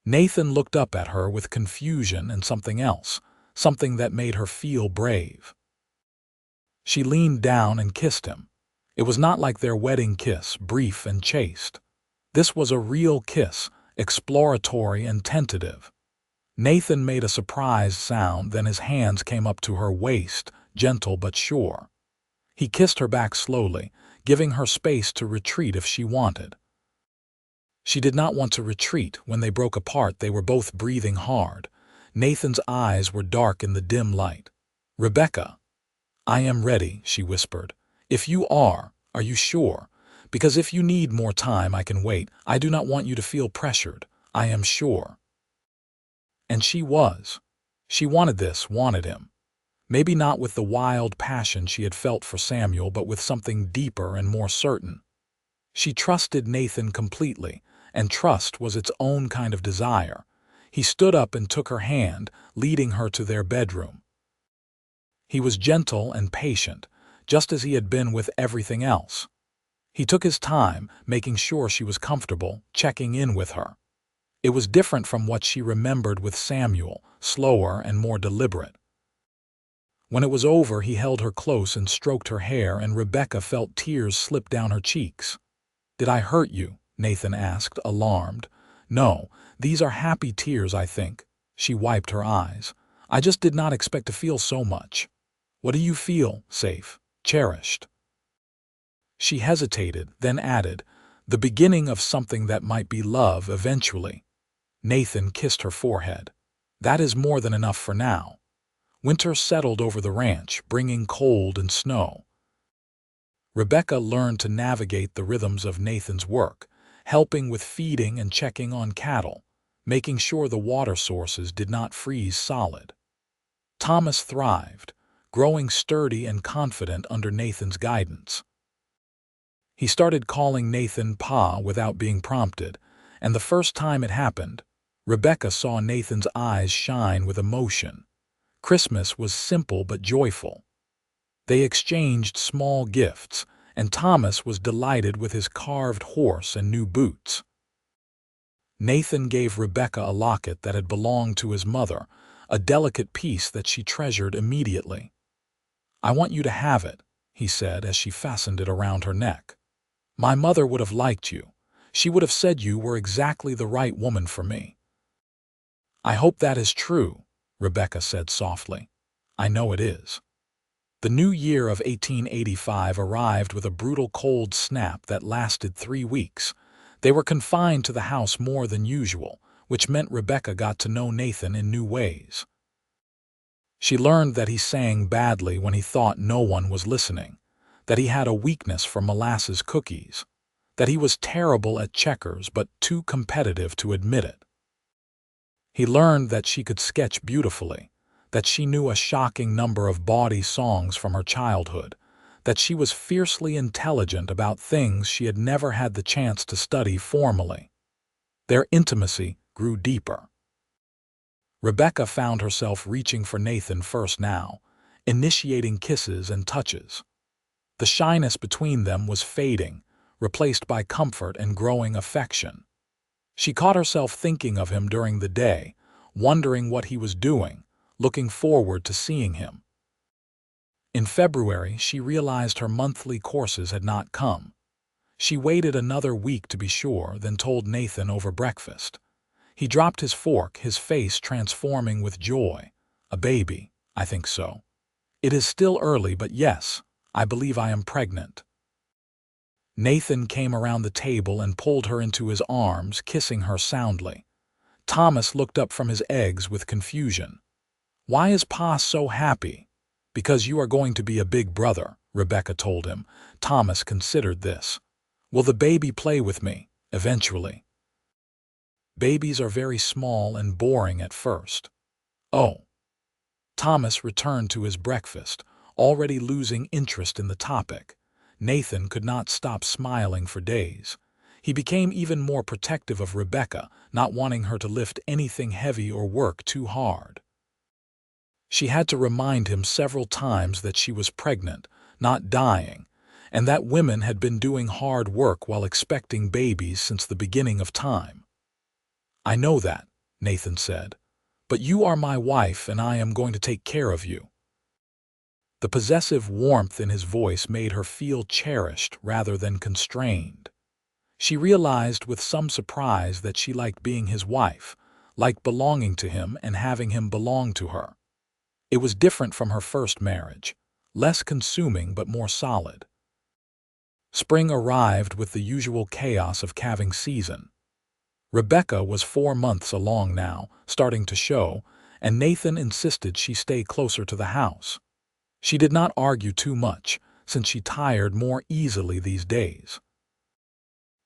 A: Nathan looked up at her with confusion and something else, something that made her feel brave. She leaned down and kissed him. It was not like their wedding kiss, brief and chaste. This was a real kiss, exploratory and tentative. Nathan made a surprised sound, then his hands came up to her waist, gentle but sure. He kissed her back slowly, giving her space to retreat if she wanted. She did not want to retreat. When they broke apart, they were both breathing hard. Nathan's eyes were dark in the dim light. "Rebecca." "I am ready," she whispered. "If you are you sure? Because if you need more time, I can wait. I do not want you to feel pressured. I am sure." And she was. She wanted this, wanted him. Maybe not with the wild passion she had felt for Samuel, but with something deeper and more certain. She trusted Nathan completely, and trust was its own kind of desire. He stood up and took her hand, leading her to their bedroom. He was gentle and patient, just as he had been with everything else. He took his time, making sure she was comfortable, checking in with her. It was different from what she remembered with Samuel, slower and more deliberate. When it was over, he held her close and stroked her hair, and Rebecca felt tears slip down her cheeks. "Did I hurt you?" Nathan asked, alarmed. "No, these are happy tears, I think." She wiped her eyes. "I just did not expect to feel so much." "What do you feel?" "Safe. Cherished." She hesitated, then added, "The beginning of something that might be love eventually." Nathan kissed her forehead. "That is more than enough for now." Winter settled over the ranch, bringing cold and snow. Rebecca learned to navigate the rhythms of Nathan's work, helping with feeding and checking on cattle, making sure the water sources did not freeze solid. Thomas thrived, growing sturdy and confident under Nathan's guidance. He started calling Nathan Pa without being prompted, and the first time it happened, Rebecca saw Nathan's eyes shine with emotion. Christmas was simple but joyful. They exchanged small gifts, and Thomas was delighted with his carved horse and new boots. Nathan gave Rebecca a locket that had belonged to his mother, a delicate piece that she treasured immediately. "I want you to have it," he said as she fastened it around her neck. "My mother would have liked you. She would have said you were exactly the right woman for me." "I hope that is true," Rebecca said softly. "I know it is." The new year of 1885 arrived with a brutal cold snap that lasted 3 weeks. They were confined to the house more than usual, which meant Rebecca got to know Nathan in new ways. She learned that he sang badly when he thought no one was listening, that he had a weakness for molasses cookies, that he was terrible at checkers but too competitive to admit it. He learned that she could sketch beautifully, that she knew a shocking number of bawdy songs from her childhood, that she was fiercely intelligent about things she had never had the chance to study formally. Their intimacy grew deeper. Rebecca found herself reaching for Nathan first now, initiating kisses and touches. The shyness between them was fading, replaced by comfort and growing affection. She caught herself thinking of him during the day, wondering what he was doing, looking forward to seeing him. In February, she realized her monthly courses had not come. She waited another week to be sure, then told Nathan over breakfast. He dropped his fork, his face transforming with joy. "A baby, I think so. It is still early, but yes, I believe I am pregnant." Nathan came around the table and pulled her into his arms, kissing her soundly. Thomas looked up from his eggs with confusion. "Why is Pa so happy?" "Because you are going to be a big brother," Rebecca told him. Thomas considered this. "Will the baby play with me, eventually?" "Babies are very small and boring at first." "Oh." Thomas returned to his breakfast, already losing interest in the topic. Nathan could not stop smiling for days. He became even more protective of Rebecca, not wanting her to lift anything heavy or work too hard. She had to remind him several times that she was pregnant, not dying, and that women had been doing hard work while expecting babies since the beginning of time. "I know that," Nathan said, "but you are my wife and I am going to take care of you." The possessive warmth in his voice made her feel cherished rather than constrained. She realized with some surprise that she liked being his wife, liked belonging to him and having him belong to her. It was different from her first marriage, less consuming but more solid. Spring arrived with the usual chaos of calving season. Rebecca was 4 months along now, starting to show, and Nathan insisted she stay closer to the house. She did not argue too much, since she tired more easily these days.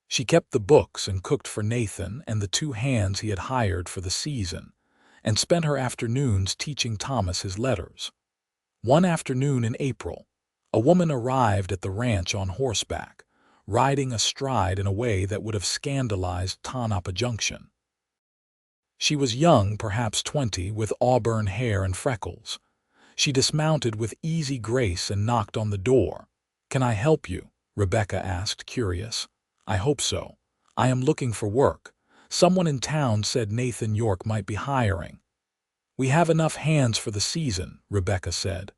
A: She kept the books and cooked for Nathan and the 2 hands he had hired for the season, and spent her afternoons teaching Thomas his letters. One afternoon in April, a woman arrived at the ranch on horseback, riding astride in a way that would have scandalized Tonopah Junction. She was young, perhaps 20, with auburn hair and freckles. She dismounted with easy grace and knocked on the door. "Can I help you?" Rebecca asked, curious. "I hope so. I am looking for work. Someone in town said Nathan York might be hiring." "We have enough hands for the season," Rebecca said.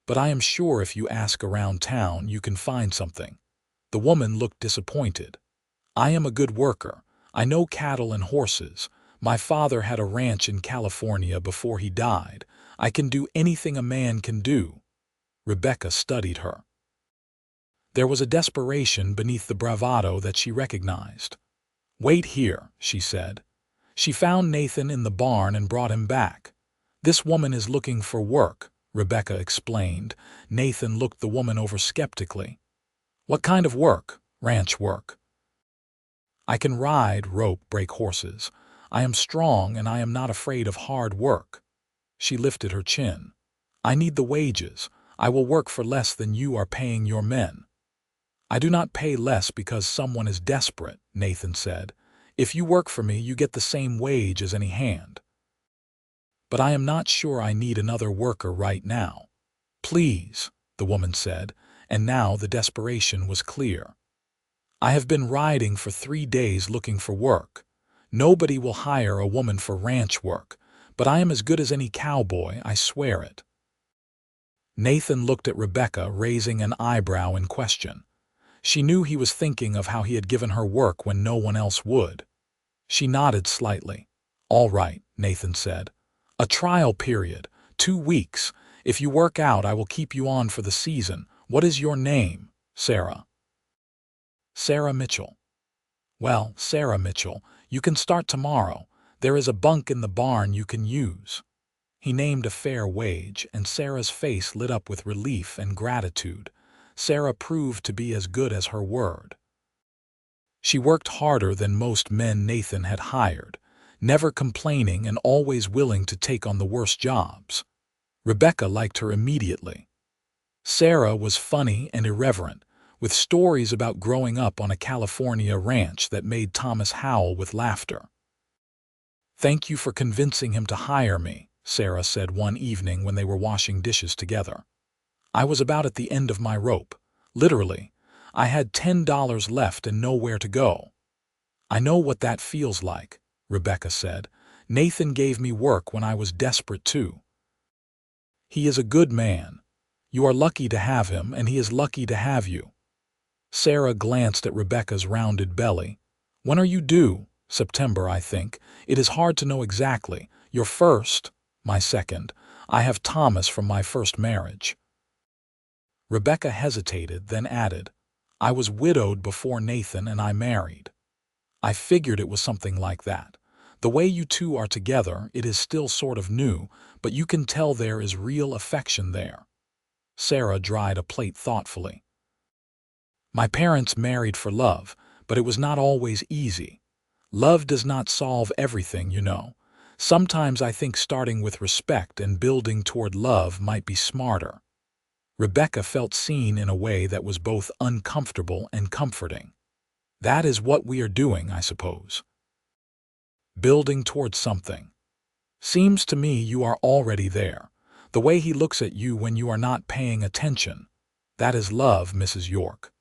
A: "But I am sure if you ask around town, you can find something." The woman looked disappointed. "I am a good worker. I know cattle and horses. My father had a ranch in California before he died. I can do anything a man can do." Rebecca studied her. There was a desperation beneath the bravado that she recognized. "Wait here," she said. She found Nathan in the barn and brought him back. "This woman is looking for work," Rebecca explained. Nathan looked the woman over skeptically. "What kind of work?" "Ranch work. I can ride, rope, break horses. I am strong and I am not afraid of hard work." She lifted her chin. "I need the wages. I will work for less than you are paying your men." "I do not pay less because someone is desperate," Nathan said. "If you work for me, you get the same wage as any hand." "But I am not sure I need another worker right now." "Please," the woman said, and now the desperation was clear. "I have been riding for 3 days looking for work. Nobody will hire a woman for ranch work, but I am as good as any cowboy, I swear it." Nathan looked at Rebecca, raising an eyebrow in question. She knew he was thinking of how he had given her work when no one else would. She nodded slightly. "All right," Nathan said. "A trial period, 2 weeks. If you work out, I will keep you on for the season. What is your name?" "Sarah." "Sarah Mitchell." "Well, Sarah Mitchell, you can start tomorrow. There is a bunk in the barn you can use." He named a fair wage, and Sarah's face lit up with relief and gratitude. Sarah proved to be as good as her word. She worked harder than most men Nathan had hired, never complaining and always willing to take on the worst jobs. Rebecca liked her immediately. Sarah was funny and irreverent, with stories about growing up on a California ranch that made Thomas howl with laughter. "Thank you for convincing him to hire me," Sarah said one evening when they were washing dishes together. "I was about at the end of my rope. Literally, I had $10 left and nowhere to go." "I know what that feels like," Rebecca said. "Nathan gave me work when I was desperate too. He is a good man. You are lucky to have him, and he is lucky to have you." Sarah glanced at Rebecca's rounded belly. "When are you due?" "September, I think. It is hard to know exactly. Your first?" "My second. I have Thomas from my first marriage." Rebecca hesitated, then added, "I was widowed before Nathan and I married." "I figured it was something like that. The way you two are together, it is still sort of new, but you can tell there is real affection there." Sarah dried a plate thoughtfully. "My parents married for love, but it was not always easy. Love does not solve everything, you know. Sometimes I think starting with respect and building toward love might be smarter." Rebecca felt seen in a way that was both uncomfortable and comforting. "That is what we are doing, I suppose. Building towards something. Seems to me you are already there. The way he looks at you when you are not paying attention. That is love, Mrs. York."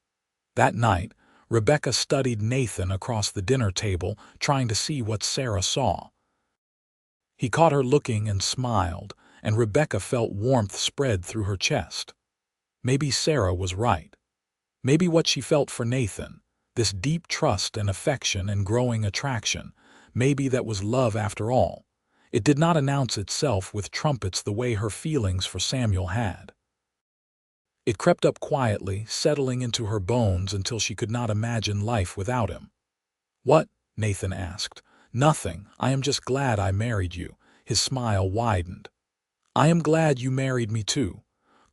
A: That night, Rebecca studied Nathan across the dinner table, trying to see what Sarah saw. He caught her looking and smiled, and Rebecca felt warmth spread through her chest. Maybe Sarah was right. Maybe what she felt for Nathan, this deep trust and affection and growing attraction, maybe that was love after all. It did not announce itself with trumpets the way her feelings for Samuel had. It crept up quietly, settling into her bones until she could not imagine life without him. "What?" Nathan asked. "Nothing. I am just glad I married you." His smile widened. "I am glad you married me too."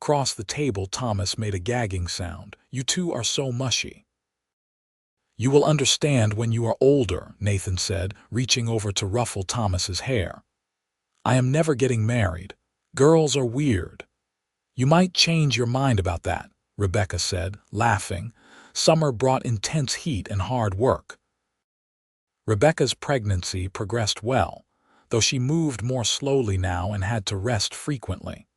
A: Across the table, Thomas made a gagging sound. "You two are so mushy." "You will understand when you are older," Nathan said, reaching over to ruffle Thomas's hair. "I am never getting married. Girls are weird." "You might change your mind about that," Rebecca said, laughing. "Summer brought intense heat and hard work." Rebecca's pregnancy progressed well, though she moved more slowly now and had to rest frequently.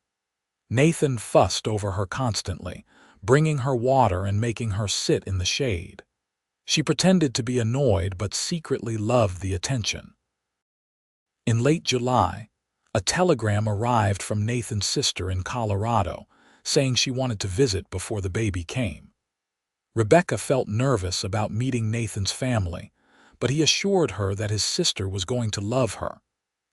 A: Nathan fussed over her constantly, bringing her water and making her sit in the shade. She pretended to be annoyed but secretly loved the attention. In late July, a telegram arrived from Nathan's sister in Colorado, saying she wanted to visit before the baby came. Rebecca felt nervous about meeting Nathan's family, but he assured her that his sister was going to love her.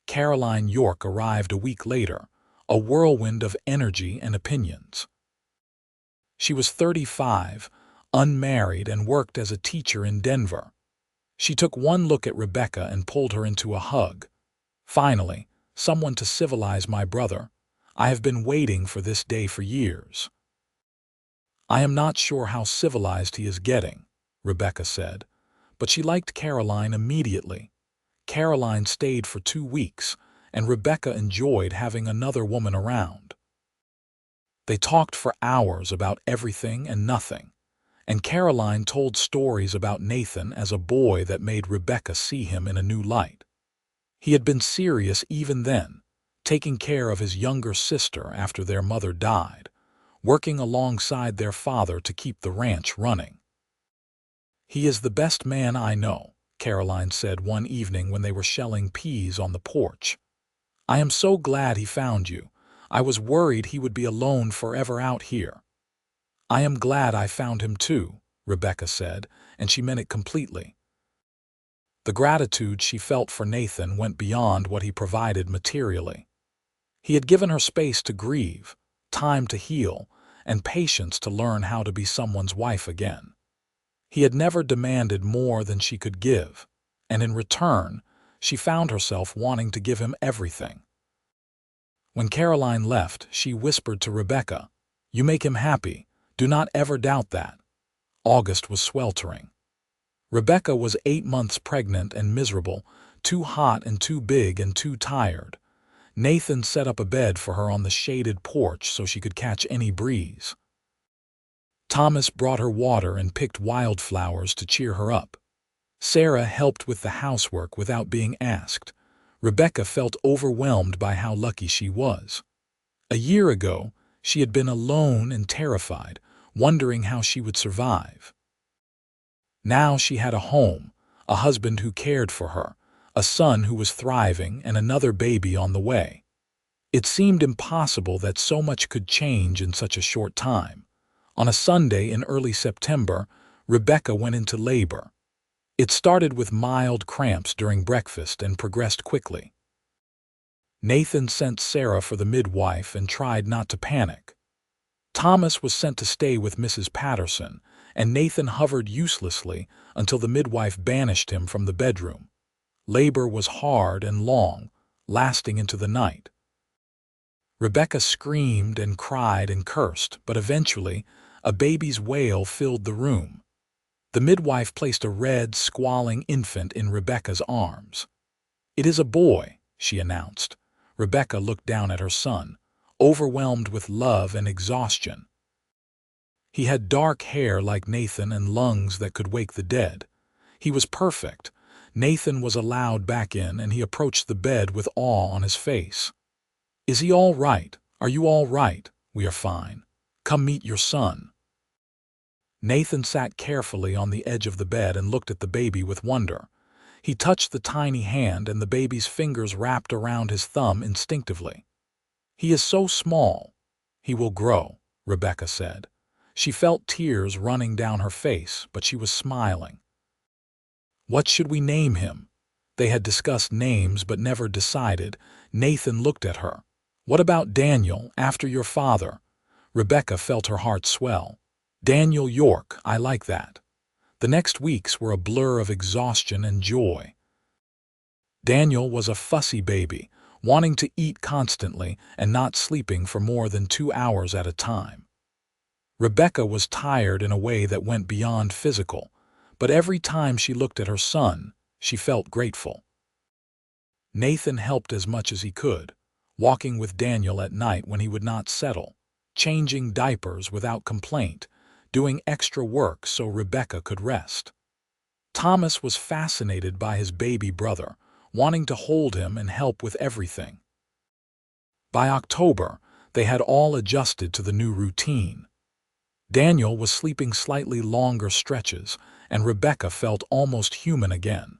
A: Caroline York arrived a week later, a whirlwind of energy and opinions. She was 35, unmarried, and worked as a teacher in Denver. She took one look at Rebecca and pulled her into a hug. "Finally, someone to civilize my brother. I have been waiting for this day for years." "I am not sure how civilized he is getting," Rebecca said, but she liked Caroline immediately. Caroline stayed for 2 weeks, and Rebecca enjoyed having another woman around. They talked for hours about everything and nothing, and Caroline told stories about Nathan as a boy that made Rebecca see him in a new light. He had been serious even then, taking care of his younger sister after their mother died, working alongside their father to keep the ranch running. "He is the best man I know," Caroline said one evening when they were shelling peas on the porch. "I am so glad he found you. I was worried he would be alone forever out here." "I am glad I found him too," Rebecca said, and she meant it completely. The gratitude she felt for Nathan went beyond what he provided materially. He had given her space to grieve, time to heal, and patience to learn how to be someone's wife again. He had never demanded more than she could give, and in return, she found herself wanting to give him everything. When Caroline left, she whispered to Rebecca, "You make him happy. Do not ever doubt that." August was sweltering. Rebecca was 8 months pregnant and miserable, too hot and too big and too tired. Nathan set up a bed for her on the shaded porch so she could catch any breeze. Thomas brought her water and picked wildflowers to cheer her up. Sarah helped with the housework without being asked. Rebecca felt overwhelmed by how lucky she was. A year ago, she had been alone and terrified, wondering how she would survive. Now she had a home, a husband who cared for her, a son who was thriving, and another baby on the way. It seemed impossible that so much could change in such a short time. On a Sunday in early September, Rebecca went into labor. It started with mild cramps during breakfast and progressed quickly. Nathan sent Sarah for the midwife and tried not to panic. Thomas was sent to stay with Mrs. Patterson, and Nathan hovered uselessly until the midwife banished him from the bedroom. Labor was hard and long, lasting into the night. Rebecca screamed and cried and cursed, but eventually, a baby's wail filled the room. The midwife placed a red, squalling infant in Rebecca's arms. "It is a boy," she announced. Rebecca looked down at her son, overwhelmed with love and exhaustion. He had dark hair like Nathan and lungs that could wake the dead. He was perfect. Nathan was allowed back in, and he approached the bed with awe on his face. "Is he all right? Are you all right?" "We are fine. Come meet your son." Nathan sat carefully on the edge of the bed and looked at the baby with wonder. He touched the tiny hand, and the baby's fingers wrapped around his thumb instinctively. "He is so small." "He will grow," Rebecca said. She felt tears running down her face, but she was smiling. "What should we name him?" They had discussed names but never decided. Nathan looked at her. "What about Daniel, after your father?" Rebecca felt her heart swell. "Daniel York, I like that." The next weeks were a blur of exhaustion and joy. Daniel was a fussy baby, wanting to eat constantly and not sleeping for more than 2 hours at a time. Rebecca was tired in a way that went beyond physical, but every time she looked at her son, she felt grateful. Nathan helped as much as he could, walking with Daniel at night when he would not settle, changing diapers without complaint, doing extra work so Rebecca could rest. Thomas was fascinated by his baby brother, wanting to hold him and help with everything. By October, they had all adjusted to the new routine. Daniel was sleeping slightly longer stretches, and Rebecca felt almost human again.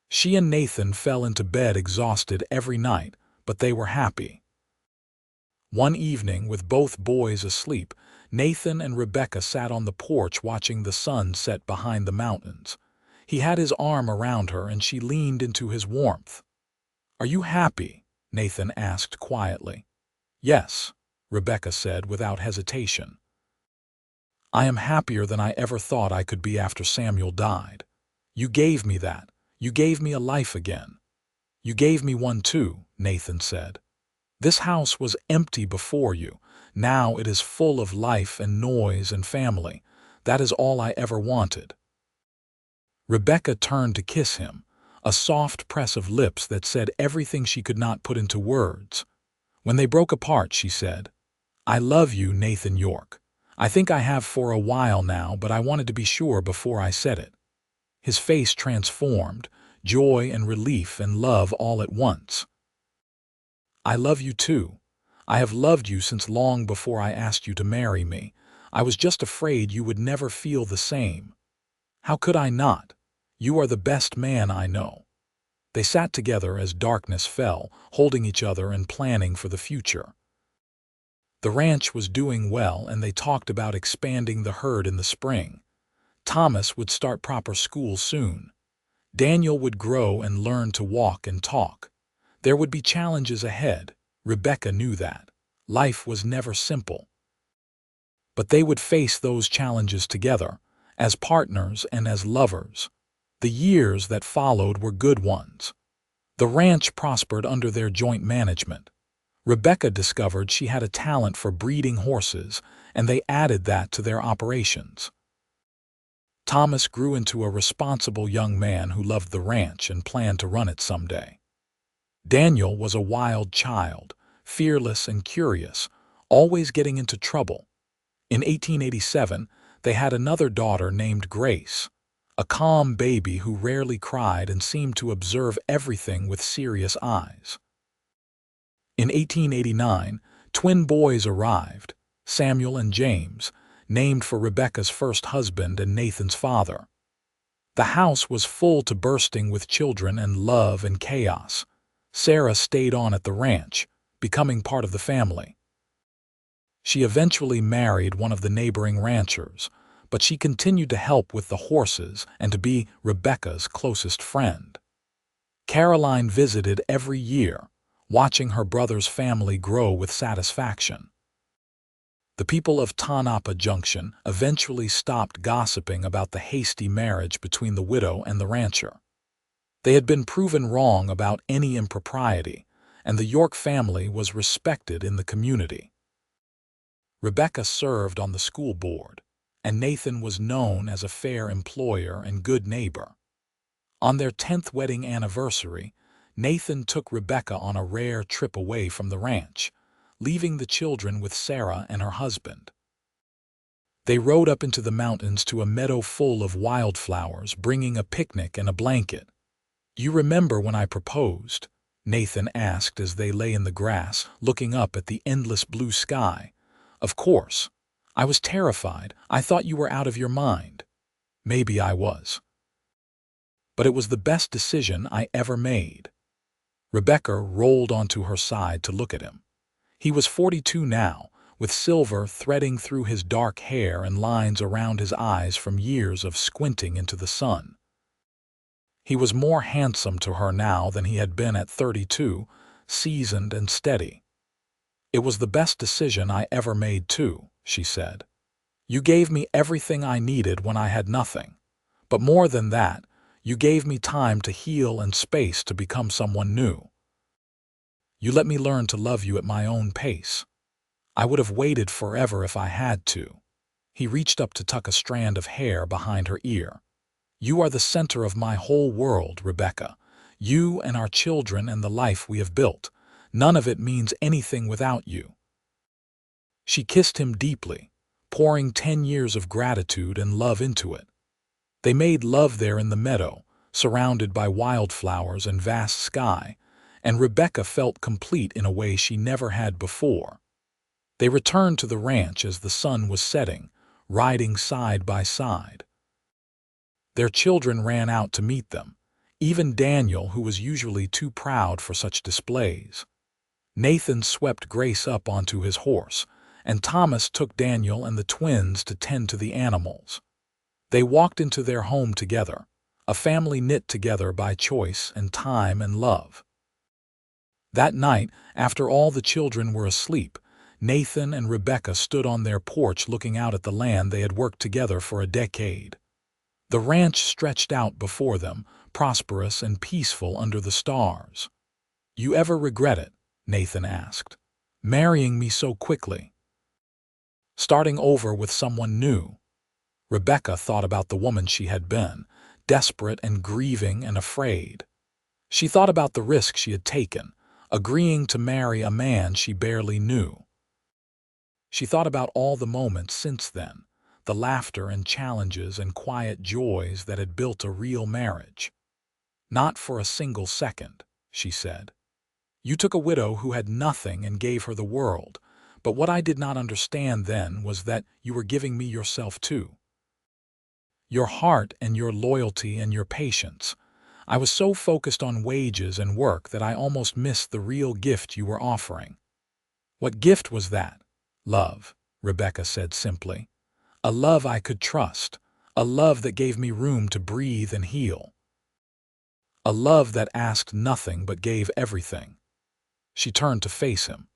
A: She and Nathan fell into bed exhausted every night, but they were happy. One evening, with both boys asleep, Nathan and Rebecca sat on the porch watching the sun set behind the mountains. He had his arm around her, and she leaned into his warmth. "Are you happy?" Nathan asked quietly. "Yes," Rebecca said without hesitation. I am happier than I ever thought I could be after Samuel died. You gave me that. You gave me a life again. You gave me one too, Nathan said. This house was empty before you. Now it is full of life and noise and family. That is all I ever wanted. Rebecca turned to kiss him, a soft press of lips that said everything she could not put into words. When they broke apart, she said, I love you, Nathan York. I think I have for a while now, but I wanted to be sure before I said it. His face transformed, joy and relief and love all at once. I love you too. I have loved you since long before I asked you to marry me. I was just afraid you would never feel the same. How could I not? You are the best man I know. They sat together as darkness fell, holding each other and planning for the future. The ranch was doing well, and they talked about expanding the herd in the spring. Thomas would start proper school soon. Daniel would grow and learn to walk and talk. There would be challenges ahead. Rebecca knew that. Life was never simple. But they would face those challenges together, as partners and as lovers. The years that followed were good ones. The ranch prospered under their joint management. Rebecca discovered she had a talent for breeding horses, and they added that to their operations. Thomas grew into a responsible young man who loved the ranch and planned to run it someday. Daniel was a wild child, fearless and curious, always getting into trouble. In 1887, they had another daughter named Grace, a calm baby who rarely cried and seemed to observe everything with serious eyes. In 1889, twin boys arrived, Samuel and James, named for Rebecca's first husband and Nathan's father. The house was full to bursting with children and love and chaos. Sarah stayed on at the ranch, becoming part of the family. She eventually married one of the neighboring ranchers, but she continued to help with the horses and to be Rebecca's closest friend. Caroline visited every year, watching her brother's family grow with satisfaction. The people of Tanapa Junction eventually stopped gossiping about the hasty marriage between the widow and the rancher. They had been proven wrong about any impropriety, and the York family was respected in the community. Rebecca served on the school board, and Nathan was known as a fair employer and good neighbor. On their 10th wedding anniversary, Nathan took Rebecca on a rare trip away from the ranch, leaving the children with Sarah and her husband. They rode up into the mountains to a meadow full of wildflowers, bringing a picnic and a blanket. You remember when I proposed? Nathan asked as they lay in the grass, looking up at the endless blue sky. Of course. I was terrified. I thought you were out of your mind. Maybe I was. But it was the best decision I ever made. Rebecca rolled onto her side to look at him. He was 42 now, with silver threading through his dark hair and lines around his eyes from years of squinting into the sun. He was more handsome to her now than he had been at 32, seasoned and steady. It was the best decision I ever made too, she said. You gave me everything I needed when I had nothing. But more than that, you gave me time to heal and space to become someone new. You let me learn to love you at my own pace. I would have waited forever if I had to. He reached up to tuck a strand of hair behind her ear. You are the center of my whole world, Rebecca. You and our children and the life we have built. None of it means anything without you. She kissed him deeply, pouring 10 years of gratitude and love into it. They made love there in the meadow, surrounded by wildflowers and vast sky, and Rebecca felt complete in a way she never had before. They returned to the ranch as the sun was setting, riding side by side. Their children ran out to meet them, even Daniel, who was usually too proud for such displays. Nathan swept Grace up onto his horse, and Thomas took Daniel and the twins to tend to the animals. They walked into their home together, a family knit together by choice and time and love. That night, after all the children were asleep, Nathan and Rebecca stood on their porch looking out at the land they had worked together for a decade. The ranch stretched out before them, prosperous and peaceful under the stars. "You ever regret it?" Nathan asked. "Marrying me so quickly? Starting over with someone new?" Rebecca thought about the woman she had been, desperate and grieving and afraid. She thought about the risk she had taken, agreeing to marry a man she barely knew. She thought about all the moments since then, the laughter and challenges and quiet joys that had built a real marriage. "Not for a single second," she said. "You took a widow who had nothing and gave her the world, but what I did not understand then was that you were giving me yourself too. Your heart and your loyalty and your patience. I was so focused on wages and work that I almost missed the real gift you were offering." "What gift was that?" "Love," Rebecca said simply. "A love I could trust, a love that gave me room to breathe and heal. A love that asked nothing but gave everything." She turned to face him.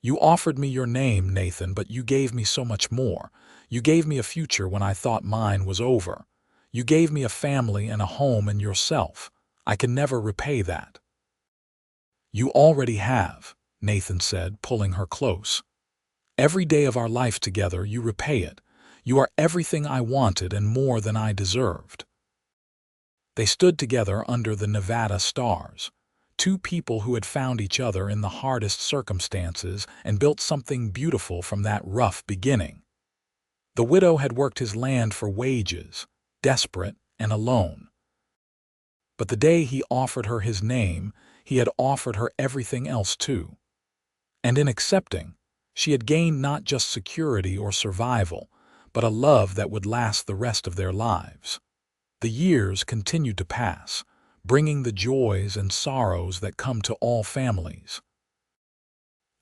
A: "You offered me your name, Nathan, but you gave me so much more. You gave me a future when I thought mine was over. You gave me a family and a home and yourself. I can never repay that." "You already have," Nathan said, pulling her close. "Every day of our life together, you repay it. You are everything I wanted and more than I deserved." They stood together under the Nevada stars, two people who had found each other in the hardest circumstances and built something beautiful from that rough beginning. The widow had worked his land for wages, desperate and alone. But the day he offered her his name, he had offered her everything else too. And in accepting, she had gained not just security or survival, but a love that would last the rest of their lives. The years continued to pass, bringing the joys and sorrows that come to all families.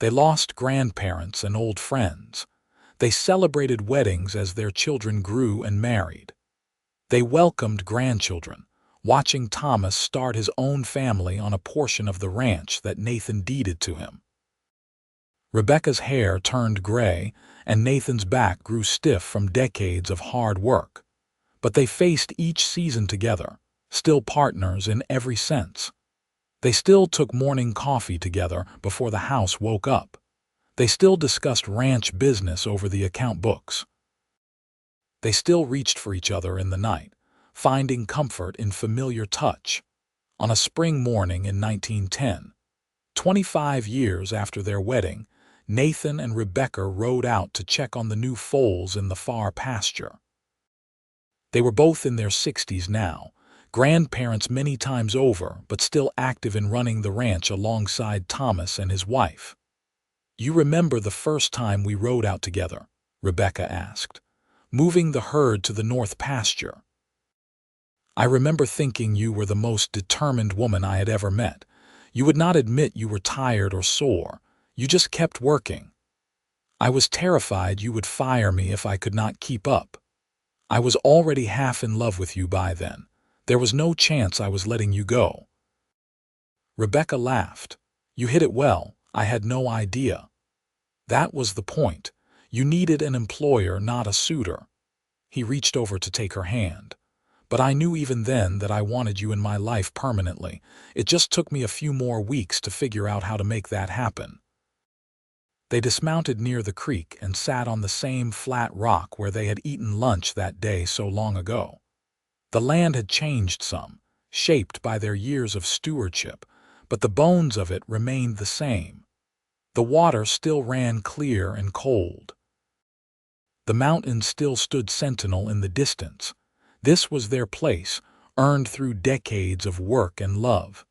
A: They lost grandparents and old friends. They celebrated weddings as their children grew and married. They welcomed grandchildren, watching Thomas start his own family on a portion of the ranch that Nathan deeded to him. Rebecca's hair turned gray, and Nathan's back grew stiff from decades of hard work. But they faced each season together, still partners in every sense. They still took morning coffee together before the house woke up. They still discussed ranch business over the account books. They still reached for each other in the night, finding comfort in familiar touch. On a spring morning in 1910, 25 years after their wedding, Nathan and Rebecca rode out to check on the new foals in the far pasture. They were both in their 60s now, grandparents many times over, but still active in running the ranch alongside Thomas and his wife. "You remember the first time we rode out together?" Rebecca asked, "moving the herd to the north pasture. I remember thinking you were the most determined woman I had ever met. You would not admit you were tired or sore. You just kept working. I was terrified you would fire me if I could not keep up. I was already half in love with you by then. There was no chance I was letting you go." Rebecca laughed. "You hit it well. I had no idea. That was the point. You needed an employer, not a suitor." He reached over to take her hand. "But I knew even then that I wanted you in my life permanently. It just took me a few more weeks to figure out how to make that happen." They dismounted near the creek and sat on the same flat rock where they had eaten lunch that day so long ago. The land had changed some, shaped by their years of stewardship, but the bones of it remained the same. The water still ran clear and cold. The mountains still stood sentinel in the distance. This was their place, earned through decades of work and love.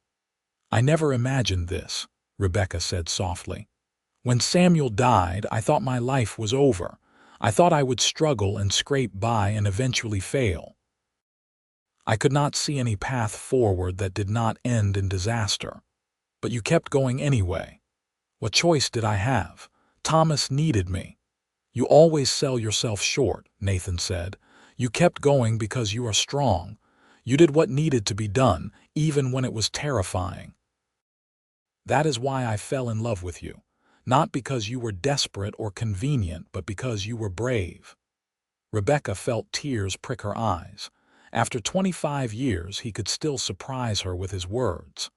A: "I never imagined this," Rebecca said softly. "When Samuel died, I thought my life was over. I thought I would struggle and scrape by and eventually fail. I could not see any path forward that did not end in disaster. But you kept going anyway. What choice did I have? Thomas needed me." "You always sell yourself short," Nathan said. "You kept going because you are strong. You did what needed to be done, even when it was terrifying. That is why I fell in love with you. not because you were desperate or convenient, but because you were brave. Rebecca felt tears prick her eyes. After 25 years, he could still surprise her with his words.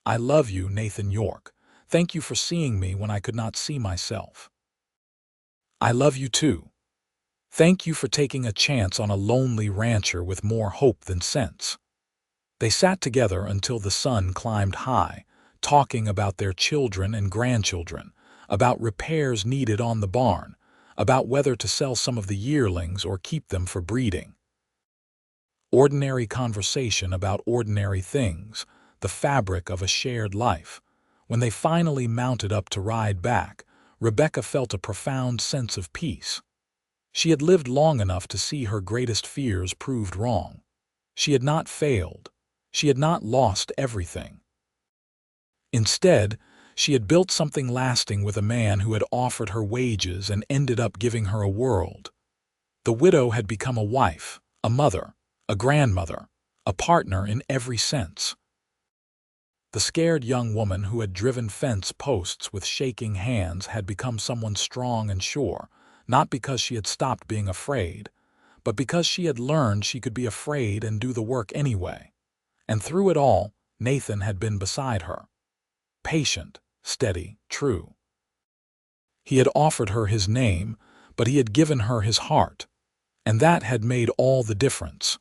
A: "I love you, Nathan York. Thank you for seeing me when I could not see myself." "I love you too. Thank you for taking a chance on a lonely rancher with more hope than sense." They sat together until the sun climbed high, talking about their children and grandchildren, about repairs needed on the barn, about whether to sell some of the yearlings or keep them for breeding. Ordinary conversation about ordinary things, the fabric of a shared life. When they finally mounted up to ride back, Rebecca felt a profound sense of peace. She had lived long enough to see her greatest fears proved wrong. She had not failed. She had not lost everything. Instead, she had built something lasting with a man who had offered her wages and ended up giving her a world. The widow had become a wife, a mother, a grandmother, a partner in every sense. The scared young woman who had driven fence posts with shaking hands had become someone strong and sure, not because she had stopped being afraid, but because she had learned she could be afraid and do the work anyway. And through it all, Nathan had been beside her. Patient, steady, true. He had offered her his name, but he had given her his heart, and that had made all the difference.